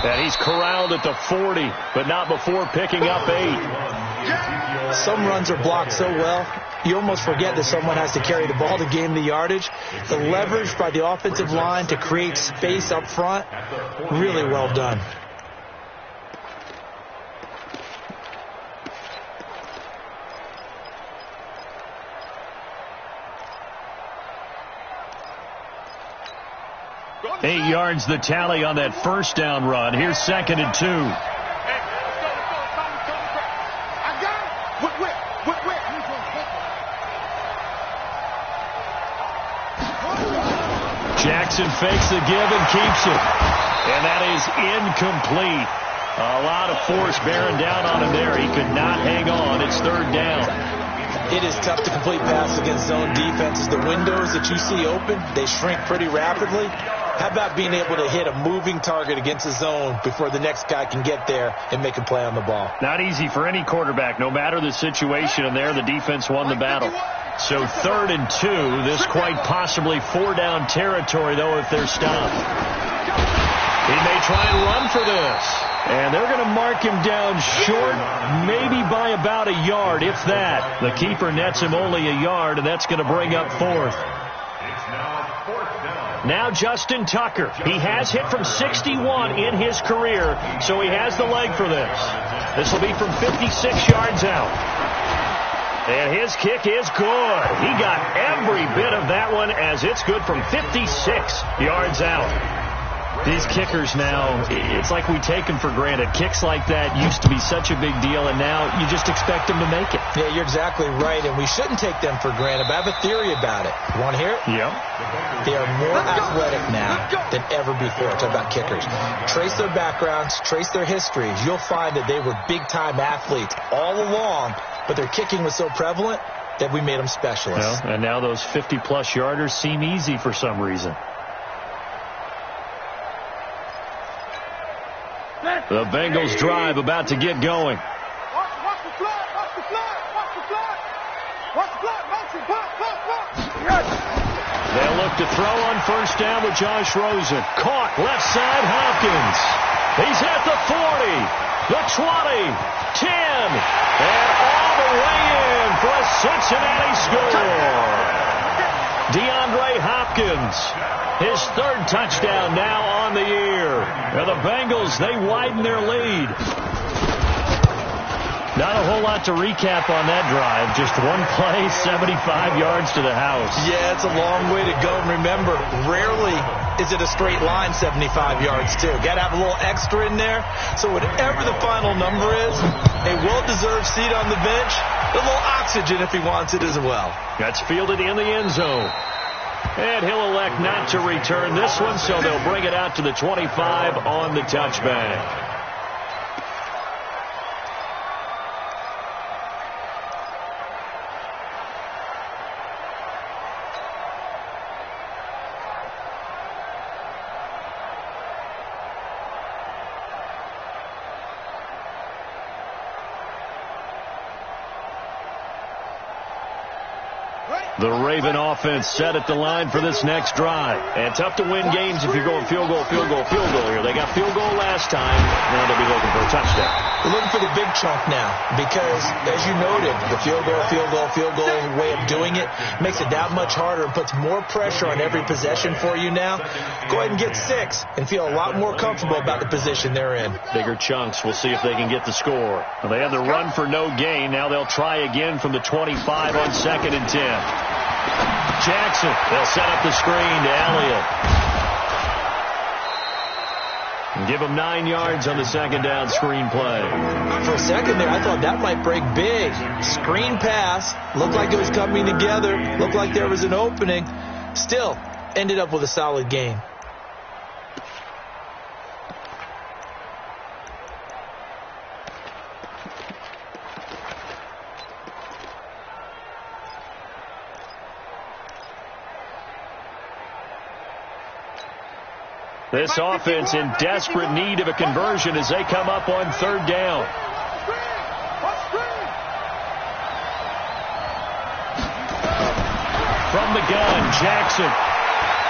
And he's corralled at the 40, but not before picking up 8.
Some runs are blocked so well, you almost forget that someone has to carry the ball to gain the yardage. The leverage by the offensive line to create space up front, really well done.
Eight yards the tally on that first down run. Here's 2nd and 2.
Hey, let's go. I got it. Where?
Jackson fakes the give and keeps it. And that is incomplete. A lot of force bearing down on him there. He could not hang on. It's 3rd down.
It is tough to complete passes against zone defenses. The windows that you see open, they shrink pretty rapidly. How about being able to hit a moving target against a zone before the next guy can get there and make a play on the ball?
Not easy for any quarterback, no matter the situation, and there the defense won the battle. So 3rd and 2, this quite possibly 4-down territory, though, if they're stopped. He may try and run for this. And they're going to mark him down short, maybe by about a yard, if that. The keeper nets him only a yard, and that's going to bring up 4th.
It's now 4th down.
Now Justin Tucker. He has hit from 61 in his career, so he has the leg for this. This will be from 56 yards out. And his kick is good. He got every bit of that one as it's good from 56 yards out. These kickers now, it's like we take them for granted. Kicks like that used to be such a big deal, and now you just expect them to make it.
Yeah, you're exactly right, and we shouldn't take them for granted, but I have a theory about it. You want to hear it?
Yep.
They are more athletic now than ever before. Talk about kickers. Trace their backgrounds, trace their histories. You'll find that they were big-time athletes all along, but their kicking was so prevalent that we made them specialists.
Well, and now those 50-plus yarders seem easy for some reason. The Bengals drive about to get going.
Watch the flag, watch the flag, watch the flag. Watch the flag, motion, pop. Yes.
They'll look to throw on first down with Josh Rosen. Caught left side, Hopkins. He's at the 40, the 20, 10, and all the way in for a Cincinnati score. DeAndre Hopkins, his third touchdown now on the year. And the Bengals, they widen their lead. Not a whole lot to recap on that drive. Just one play, 75 yards to the house.
Yeah, it's a long way to go. And remember, rarely is it a straight line 75 yards, too. Got to have a little extra in there. So whatever the final number is, a well-deserved seat on the bench, a little oxygen if he wants it as well.
That's fielded in the end zone. And he'll elect not to return this one, so they'll bring it out to the 25 on the touchback. The Raven offense set at the line for this next drive. And tough to win games if you're going field goal here. They got field goal last time. Now they'll be looking for a touchdown.
They're looking for the big chunk now because, as you noted, the field goal way of doing it makes it that much harder and puts more pressure on every possession for you now. Go ahead and get 6 and feel a lot more comfortable about the position they're in.
Bigger chunks. We'll see if they can get the score. Well, they had the run for no gain. Now they'll try again from the 25 on 2nd and 10. Jackson, they'll set up the screen to Elliott. And give him 9 yards on the second down screen play.
For a second there, I thought that might break big. Screen pass. Looked like it was coming together. Looked like there was an opening. Still, ended up with a solid game.
This offense in desperate need of a conversion as they come up on 3rd down. From the gun, Jackson.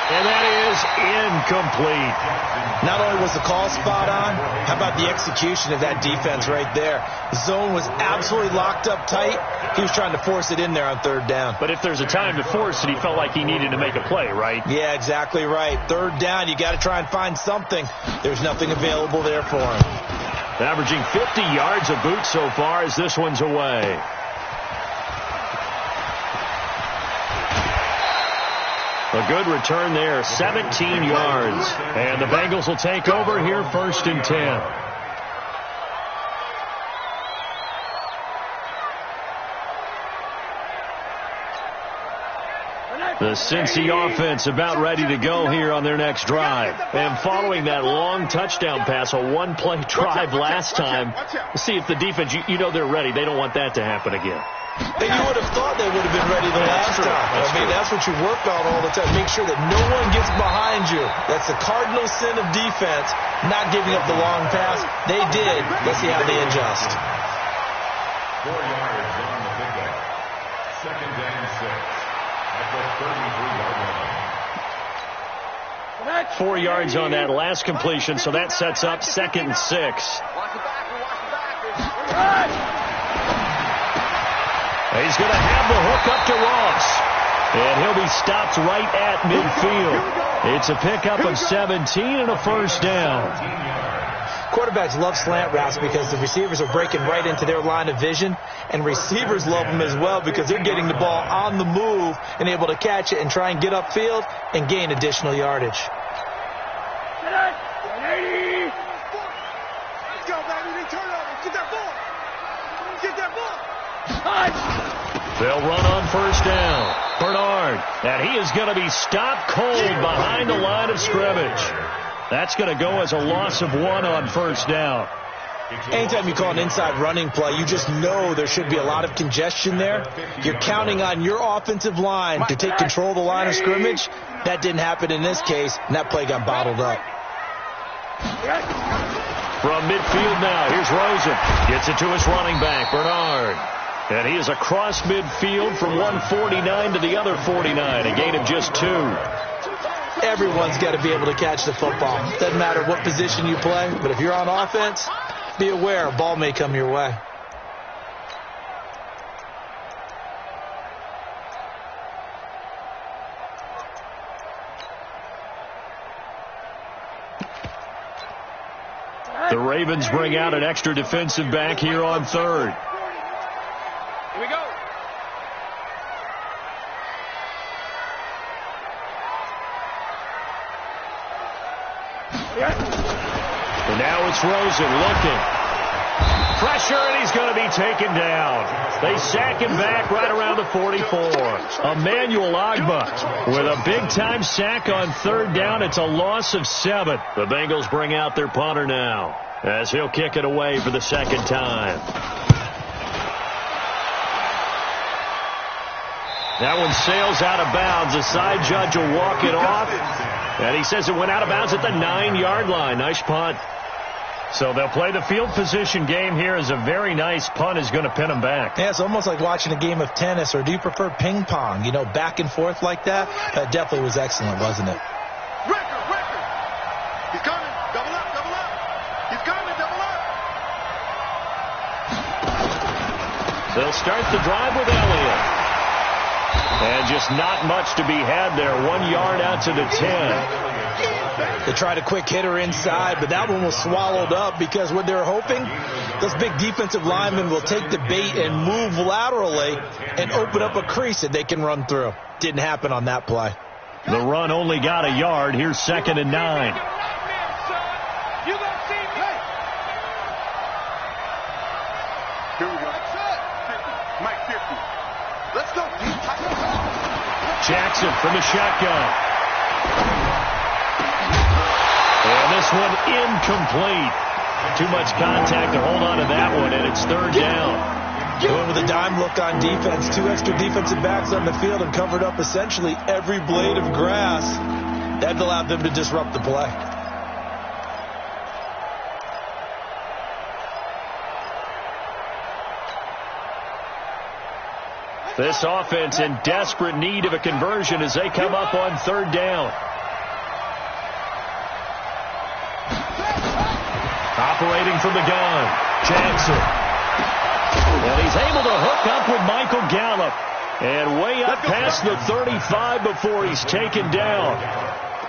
And that is incomplete.
Not only was the call spot on, how about the execution of that defense right there? The zone was absolutely locked up tight. He was trying to force it in there on 3rd down.
But if there's a time to force it, he felt like he needed to make a play, right?
Yeah, exactly right. 3rd down, you got to try and find something. There's nothing available there for him.
Averaging 50 yards a boot so far as this one's away. A good return there, 17 yards. And the Bengals will take over here 1st and 10. The Cincy offense about ready to go here on their next drive. And following that long touchdown pass, a one-play drive last time, we'll see if the defense, you know they're ready. They don't want that to happen again.
And you would have thought they would have been ready the last time. That's what you work on all the time. Make sure that no one gets behind you. That's the cardinal sin of defense, not giving up the long pass. They did. Let's see how they adjust.
4 yards on the pickup. 2nd and 6. At the 33-yard line.
4 yards on that last completion, so that sets up 2nd and 6. He's going to have the hook up to Ross. And he'll be stopped right at midfield. It's a pickup of 17 and a first down.
Quarterbacks love slant routes because the receivers are breaking right into their line of vision, and receivers love them as well because they're getting the ball on the move and able to catch it and try and get upfield and gain additional yardage.
They'll run on first down. Bernard, and he is going to be stopped cold behind the line of scrimmage. That's going to go as a loss of 1 on first down.
Anytime you call an inside running play, you just know there should be a lot of congestion there. You're counting on your offensive line to take control of the line of scrimmage. That didn't happen in this case, and that play got bottled up.
From midfield now, here's Rosen. Gets it to his running back, Bernard. And he is across midfield from 149 to the other 49, a gain of just 2.
Everyone's got to be able to catch the football. Doesn't matter what position you play, but if you're on offense, be aware a ball may come your way.
The Ravens bring out an extra defensive back here on third.
Here we go.
And now it's Rosen looking. Pressure, and he's going to be taken down. They sack him back right around the 44. Emmanuel Agba with a big-time sack on third down. It's a loss of 7. The Bengals bring out their punter now as he'll kick it away for the second time. That one sails out of bounds. The side judge will walk it off. And he says it went out of bounds at the 9-yard line. Nice punt. So they'll play the field position game here as a very nice punt is going to pin them back.
Yeah, it's almost like watching a game of tennis, or do you prefer ping pong? You know, back and forth like that? That definitely was excellent, wasn't it?
Record. He's coming. Double up. He's coming. Double up.
They'll start the drive with Elliott. And just not much to be had there. 1 yard out to the 10.
They tried a quick hitter inside, but that one was swallowed up because what they're hoping, those big defensive linemen will take the bait and move laterally and open up a crease that they can run through. Didn't happen on that play.
The run only got a yard. Here's 2nd and 9.
Here we go. Mike 50. Let's go.
Jackson from the shotgun. And this one incomplete. Too much contact to hold on to that one, and it's 3rd down.
Going with a dime look on defense. 2 extra defensive backs on the field and covered up essentially every blade of grass. That allowed them to disrupt the play.
This offense in desperate need of a conversion as they come up on 3rd down. Operating from the gun, Jackson. And he's able to hook up with Michael Gallup. And way up past the 35 before he's taken down.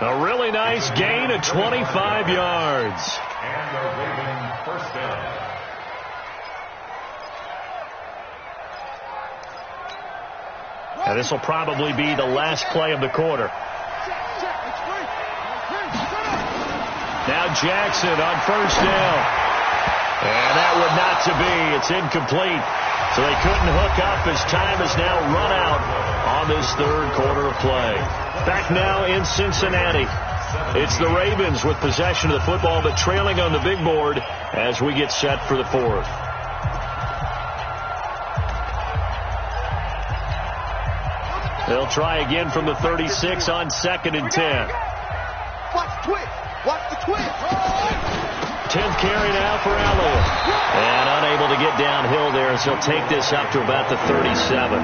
A really nice gain of 25 yards.
And the Ravens first down.
And this will probably be the last play of the quarter. Now Jackson on 1st down. And that would not to be. It's incomplete. So they couldn't hook up as time is now run out on this 3rd quarter of play. Back now in Cincinnati. It's the Ravens with possession of the football, but trailing on the big board as we get set for the 4th. They'll try again from the 36 on 2nd and 10.
Watch the twist. Watch the twist.
10th carry now for Elliott. And unable to get downhill there as he'll take this up to about the 37.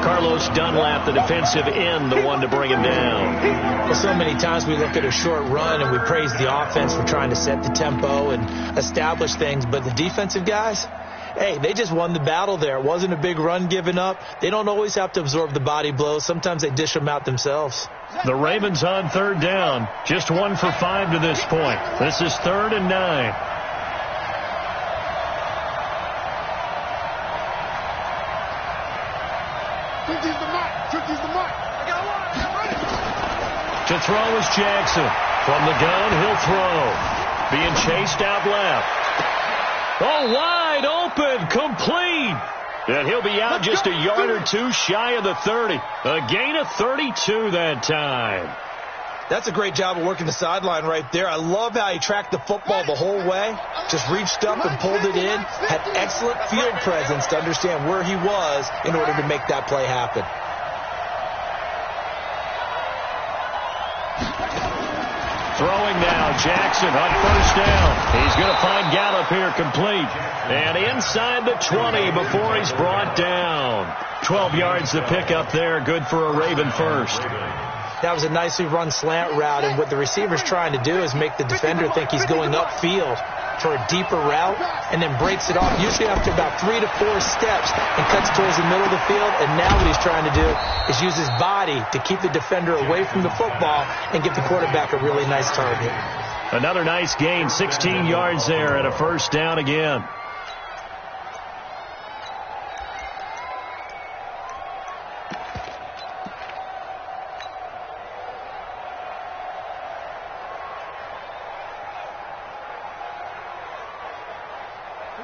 Carlos Dunlap, the defensive end, the one to bring him down.
Well, so many times we look at a short run and we praise the offense for trying to set the tempo and establish things, but the defensive guys, hey, they just won the battle there. It wasn't a big run given up. They don't always have to absorb the body blows. Sometimes they dish them out themselves.
The Ravens on third down. Just 1 for 5 to this point. This is 3rd and 9. To throw is Jackson. From the gun, he'll throw. Being chased out left. Oh, wide open, complete. And he'll be out just a yard or two shy of the 30. A gain of 32 that time.
That's a great job of working the sideline right there. I love how he tracked the football the whole way. Just reached up and pulled it in. Had excellent field presence to understand where he was in order to make that play happen.
Throwing now, Jackson on first down. He's going to find Gallup here complete. And inside the 20 before he's brought down. 12 yards to pick up there. Good for a Raven first.
That was a nicely run slant route, and what the receiver's trying to do is make the defender think he's going upfield for a deeper route, and then breaks it off, usually after about 3 to 4 steps, and cuts towards the middle of the field. And now what he's trying to do is use his body to keep the defender away from the football and give the quarterback a really nice target.
Another nice gain, 16 yards there, and a first down again.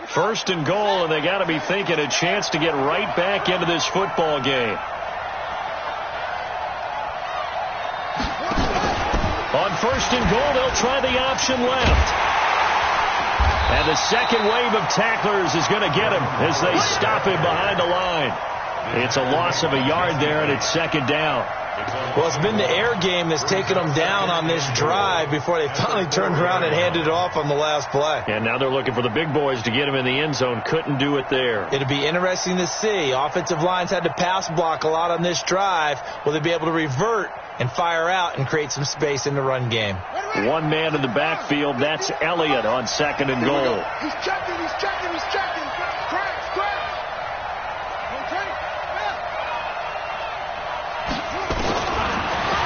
First and goal, and they got to be thinking a chance to get right back into this football game. On first and goal, they'll try the option left. And the second wave of tacklers is going to get him as they stop him behind the line. It's a loss of a yard there, and it's second down.
Well, it's been the air game that's taken them down on this drive before they finally turned around and handed it off on the last play.
And now they're looking for the big boys to get him in the end zone. Couldn't do it there.
It'll be interesting to see. Offensive lines had to pass block a lot on this drive. Will they be able to revert and fire out and create some space in the run game?
One man in the backfield. That's Elliott on second and goal.
He's checking. Scratch.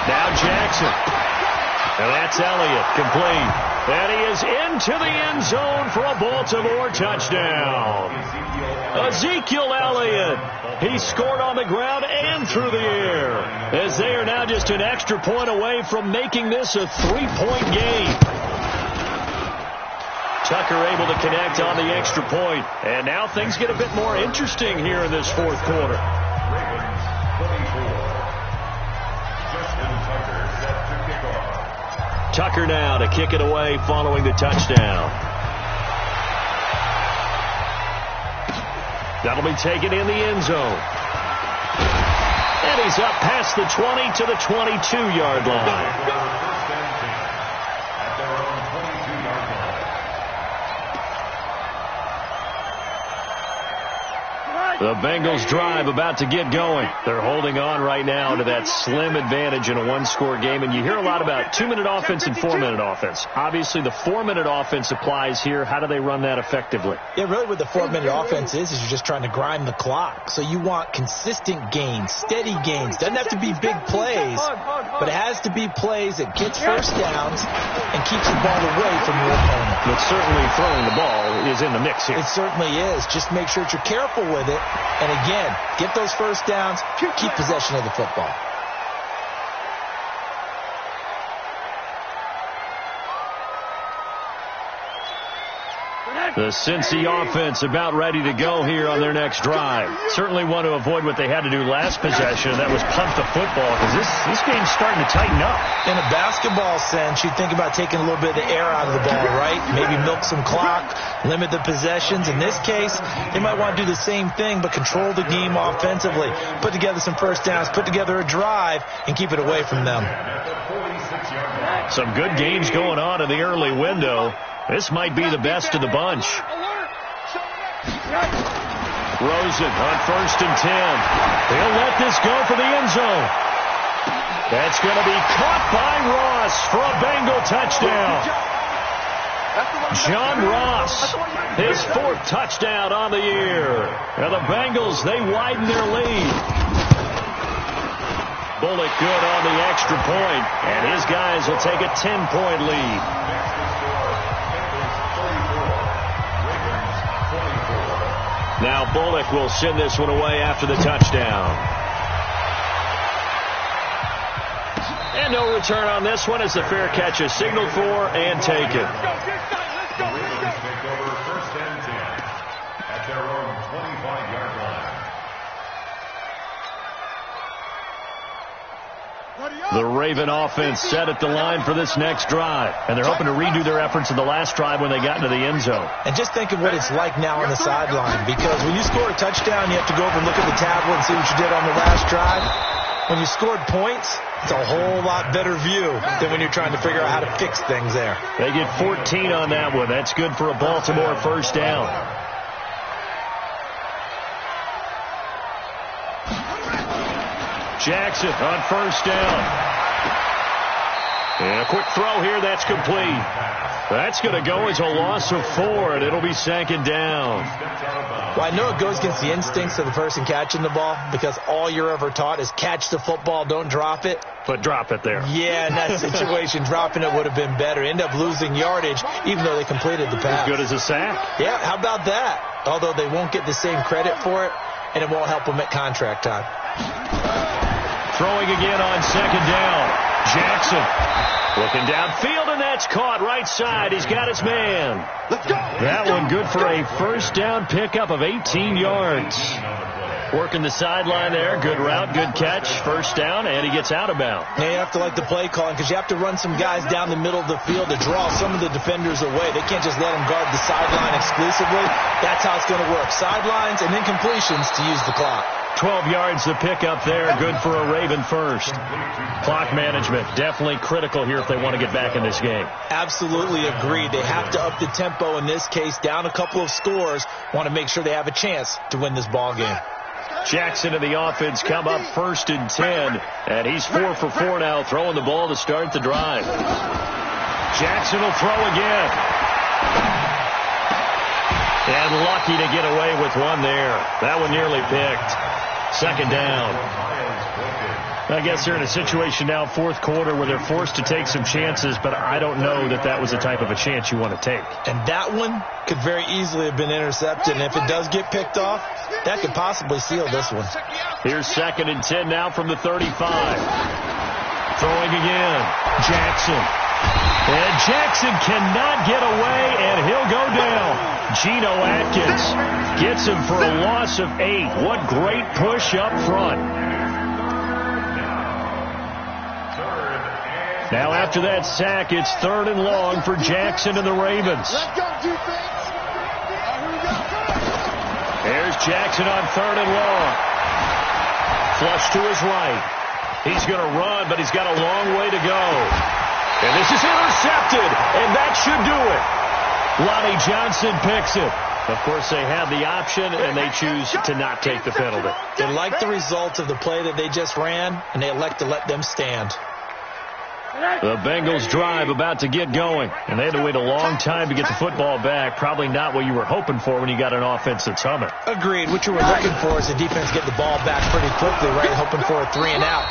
Now Jackson. And that's Elliott, complete. And he is into the end zone for a Baltimore touchdown. Ezekiel Elliott. He scored on the ground and through the air, as they are now just an extra point away from making this a 3-point game. Tucker able to connect on the extra point. And now things get a bit more interesting here in this fourth quarter. Tucker now to kick it away following the touchdown. That'll be taken in the end zone. And he's up past the 20 to the 22-yard line. The Bengals drive about to get going. They're holding on right now to that slim advantage in a one-score game. And you hear a lot about 2-minute offense and 4-minute offense. Obviously, the 4-minute offense applies here. How do they run that effectively?
Yeah, really what the 4-minute offense is you're just trying to grind the clock. So you want consistent gains, steady gains. Doesn't have to be big plays, but it has to be plays that gets first downs and keeps the ball away from your opponent.
But certainly throwing the ball is in the mix here.
It certainly is. Just make sure that you're careful with it. And again, get those first downs, keep possession of the football.
The Cincy offense about ready to go here on their next drive. Certainly want to avoid what they had to do last possession, and that was punt the football, because this game's starting to tighten up.
In a basketball sense, you'd think about taking a little bit of the air out of the ball, right? Maybe milk some clock, limit the possessions. In this case, they might want to do the same thing, but control the game offensively. Put together some first downs, put together a drive, and keep it away from them.
Some good games going on in the early window. This might be the best of the bunch. Rosen on first and 10. He'll let this go for the end zone. That's going to be caught by Ross for a Bengal touchdown. John Ross, his fourth touchdown on the year. And the Bengals, they widen their lead. Bullock good on the extra point, and his guys will take a 10-point lead. Now Bullock will send this one away after the touchdown. And no return on this one as the fair catch is signaled for and taken.
The Ravens take over 1st and 10 at their own 25-yard line.
The Raven offense set at the line for this next drive, and they're hoping to redo their efforts in the last drive when they got into the end zone.
And just think of what it's like now on the sideline, because when you score a touchdown, you have to go over and look at the tablet and see what you did on the last drive. When you scored points, it's a whole lot better view than when you're trying to figure out how to fix things there.
They get 14 on that one. That's good for a Baltimore first down. Jackson on first down. And a quick throw here. That's complete. That's going to go as a loss of 4, and it'll be 2nd down.
Well, I know it goes against the instincts of the person catching the ball, because all you're ever taught is catch the football, don't drop it.
But drop it there.
Yeah, in that situation, dropping it would have been better. End up losing yardage, even though they completed the pass.
As good as a sack.
Yeah, how about that? Although they won't get the same credit for it, and it won't help them at contract time.
Throwing again on 2nd down. Jackson looking downfield, and that's caught right side. He's got his man.
Let's go.
That one good for a first down pickup of 18 yards. Working the sideline there. Good route, good catch. First down, and he gets out of bounds.
Now you have to like the play calling, because you have to run some guys down the middle of the field to draw some of the defenders away. They can't just let them guard the sideline exclusively. That's how it's going to work. Sidelines and then completions to use the clock.
12 yards to pick up there. Good for a Raven first. Clock management definitely critical here if they want to get back in this game.
Absolutely agreed. They have to up the tempo in this case. Down a couple of scores. Want to make sure they have a chance to win this ball game.
Jackson and the offense come up 1st and 10. And he's 4 for 4 now, throwing the ball to start the drive. Jackson will throw again. And lucky to get away with one there. That one nearly picked. 2nd down. I guess they're in a situation now, 4th quarter, where they're forced to take some chances, but I don't know that that was the type of a chance you want to take.
And that one could very easily have been intercepted, and if it does get picked off, that could possibly seal this one.
Here's 2nd and 10 now from the 35. Throwing again. Jackson. And Jackson cannot get away, and he'll go down. Geno Atkins gets him for a loss of 8. What great push up front. Now after that sack, it's 3rd and long for Jackson and the Ravens. There's Jackson on 3rd and long. Flush to his right. He's going to run, but he's got a long way to go. And this is intercepted, and that should do it. Lonnie Johnson picks it. Of course, they have the option, and they choose to not take the penalty.
They like the result of the play that they just ran, and they elect to let them stand.
The Bengals drive about to get going, and they had to wait a long time to get the football back. Probably not what you were hoping for when you got an offense that's humming.
Agreed. What you were looking for is the defense get the ball back pretty quickly, right? Hoping for a 3 and out.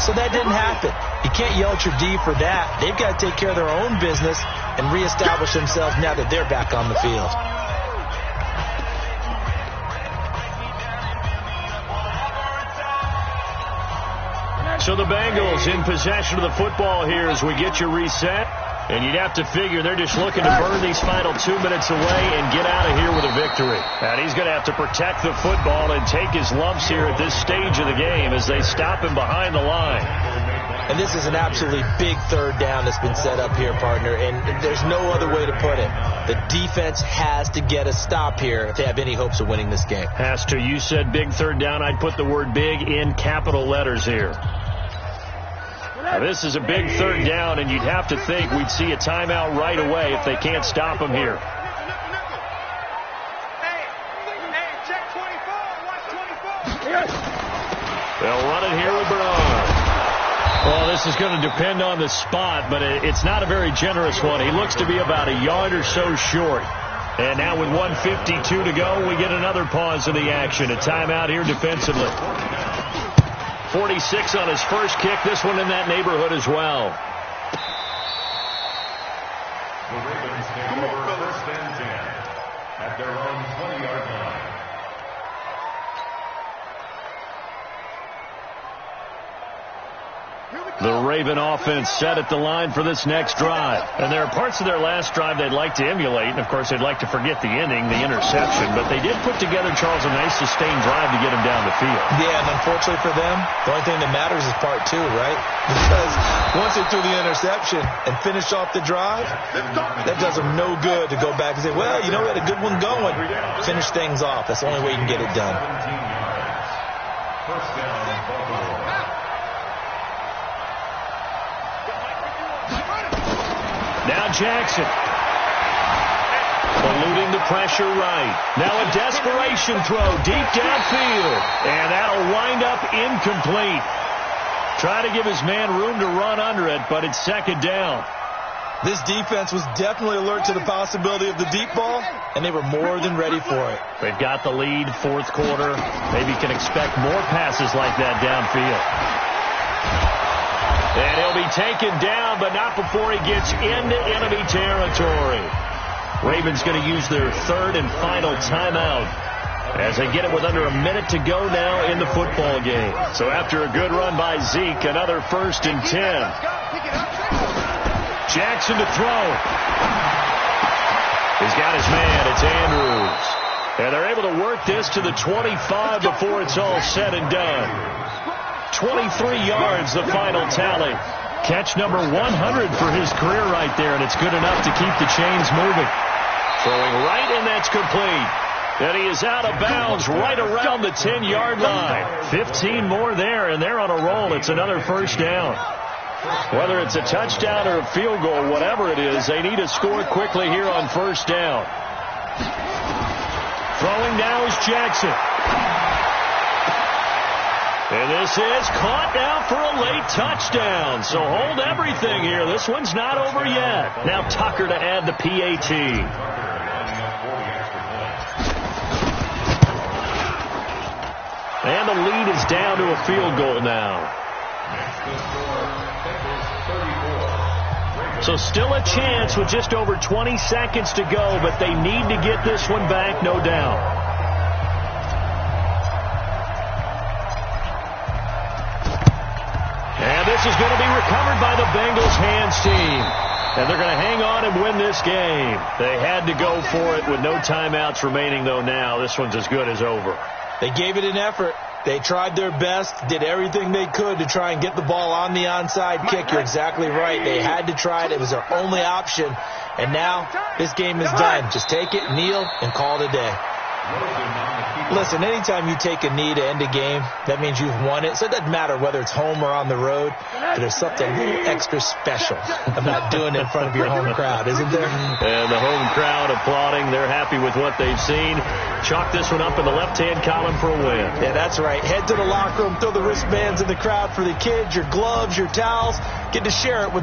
So that didn't happen. You can't yell at your D for that. They've got to take care of their own business and reestablish themselves now that they're back on the field.
So the Bengals in possession of the football here as we get you reset. And you'd have to figure they're just looking to burn these final 2 minutes away and get out of here with a victory. And he's going to have to protect the football and take his lumps here at this stage of the game as they stop him behind the line.
And this is an absolutely big 3rd down that's been set up here, partner. And there's no other way to put it. The defense has to get a stop here if they have any hopes of winning this game.
Has to. You said big 3rd down. I'd put the word big in capital letters here. Now, this is a big 3rd down, and you'd have to think we'd see a timeout right away if they can't stop him here. They'll run it here with Bernard. Well, this is going to depend on the spot, but it's not a very generous one. He looks to be about a yard or so short. And now with 1:52 to go, we get another pause in the action. A timeout here defensively. 46 on his first kick. This one in that neighborhood as well.
The Ravens take over first and 10 at their own 20-yard line.
The Raven offense set at the line for this next drive. And there are parts of their last drive they'd like to emulate. And, of course, they'd like to forget the inning, the interception. But they did put together, Charles, a nice sustained drive to get him down the field.
Yeah, and unfortunately for them, the only thing that matters is part 2, right? Because once they threw the interception and finished off the drive, that does them no good to go back and say, well, you know, we had a good one going. Finish things off. That's the only way you can get it done.
17 yards. First down, Baltimore.
Now Jackson. Eluding the pressure right. Now a desperation throw deep downfield. And that'll wind up incomplete. Try to give his man room to run under it, but it's second down.
This defense was definitely alert to the possibility of the deep ball, and they were more than ready for it.
They've got the lead, fourth quarter. Maybe can expect more passes like that downfield. And he'll be taken down, but not before he gets into enemy territory. Ravens going to use their third and final timeout as they get it with under a minute to go now in the football game. So after a good run by Zeke, another first and 10. Jackson to throw. He's got his man. It's Andrews. And they're able to work this to the 25 before it's all said and done. 23 yards, the final tally. Catch number 100 for his career right there, and it's good enough to keep the chains moving. Throwing right, and that's complete. And he is out of bounds right around the 10-yard line. 15 more there, and they're on a roll. It's another first down. Whether it's a touchdown or a field goal, whatever it is, they need to score quickly here on first down. Throwing now is Jackson. And this is caught now for a late touchdown. So hold everything here. This one's not over yet. Now Tucker to add the PAT. And the lead is down to a field goal now. So still a chance with just over 20 seconds to go, but they need to get this one back, no doubt. And this is going to be recovered by the Bengals hands team. And they're going to hang on and win this game. They had to go for it with no timeouts remaining, though, now. This one's as good as over.
They gave it an effort. They tried their best, did everything they could to try and get the ball on the onside kick. You're exactly right. They had to try it. It was their only option. And now this game is done. Just take it, kneel, and call it a day. Listen, anytime you take a knee to end a game, that means you've won it. So it doesn't matter whether it's home or on the road. But there's something a little extra special about doing it in front of your home crowd, isn't there?
And the home crowd applauding. They're happy with what they've seen. Chalk this one up in the left-hand column for a win.
Yeah, that's right. Head to the locker room, throw the wristbands in the crowd for the kids, your gloves, your towels. Get to share it with the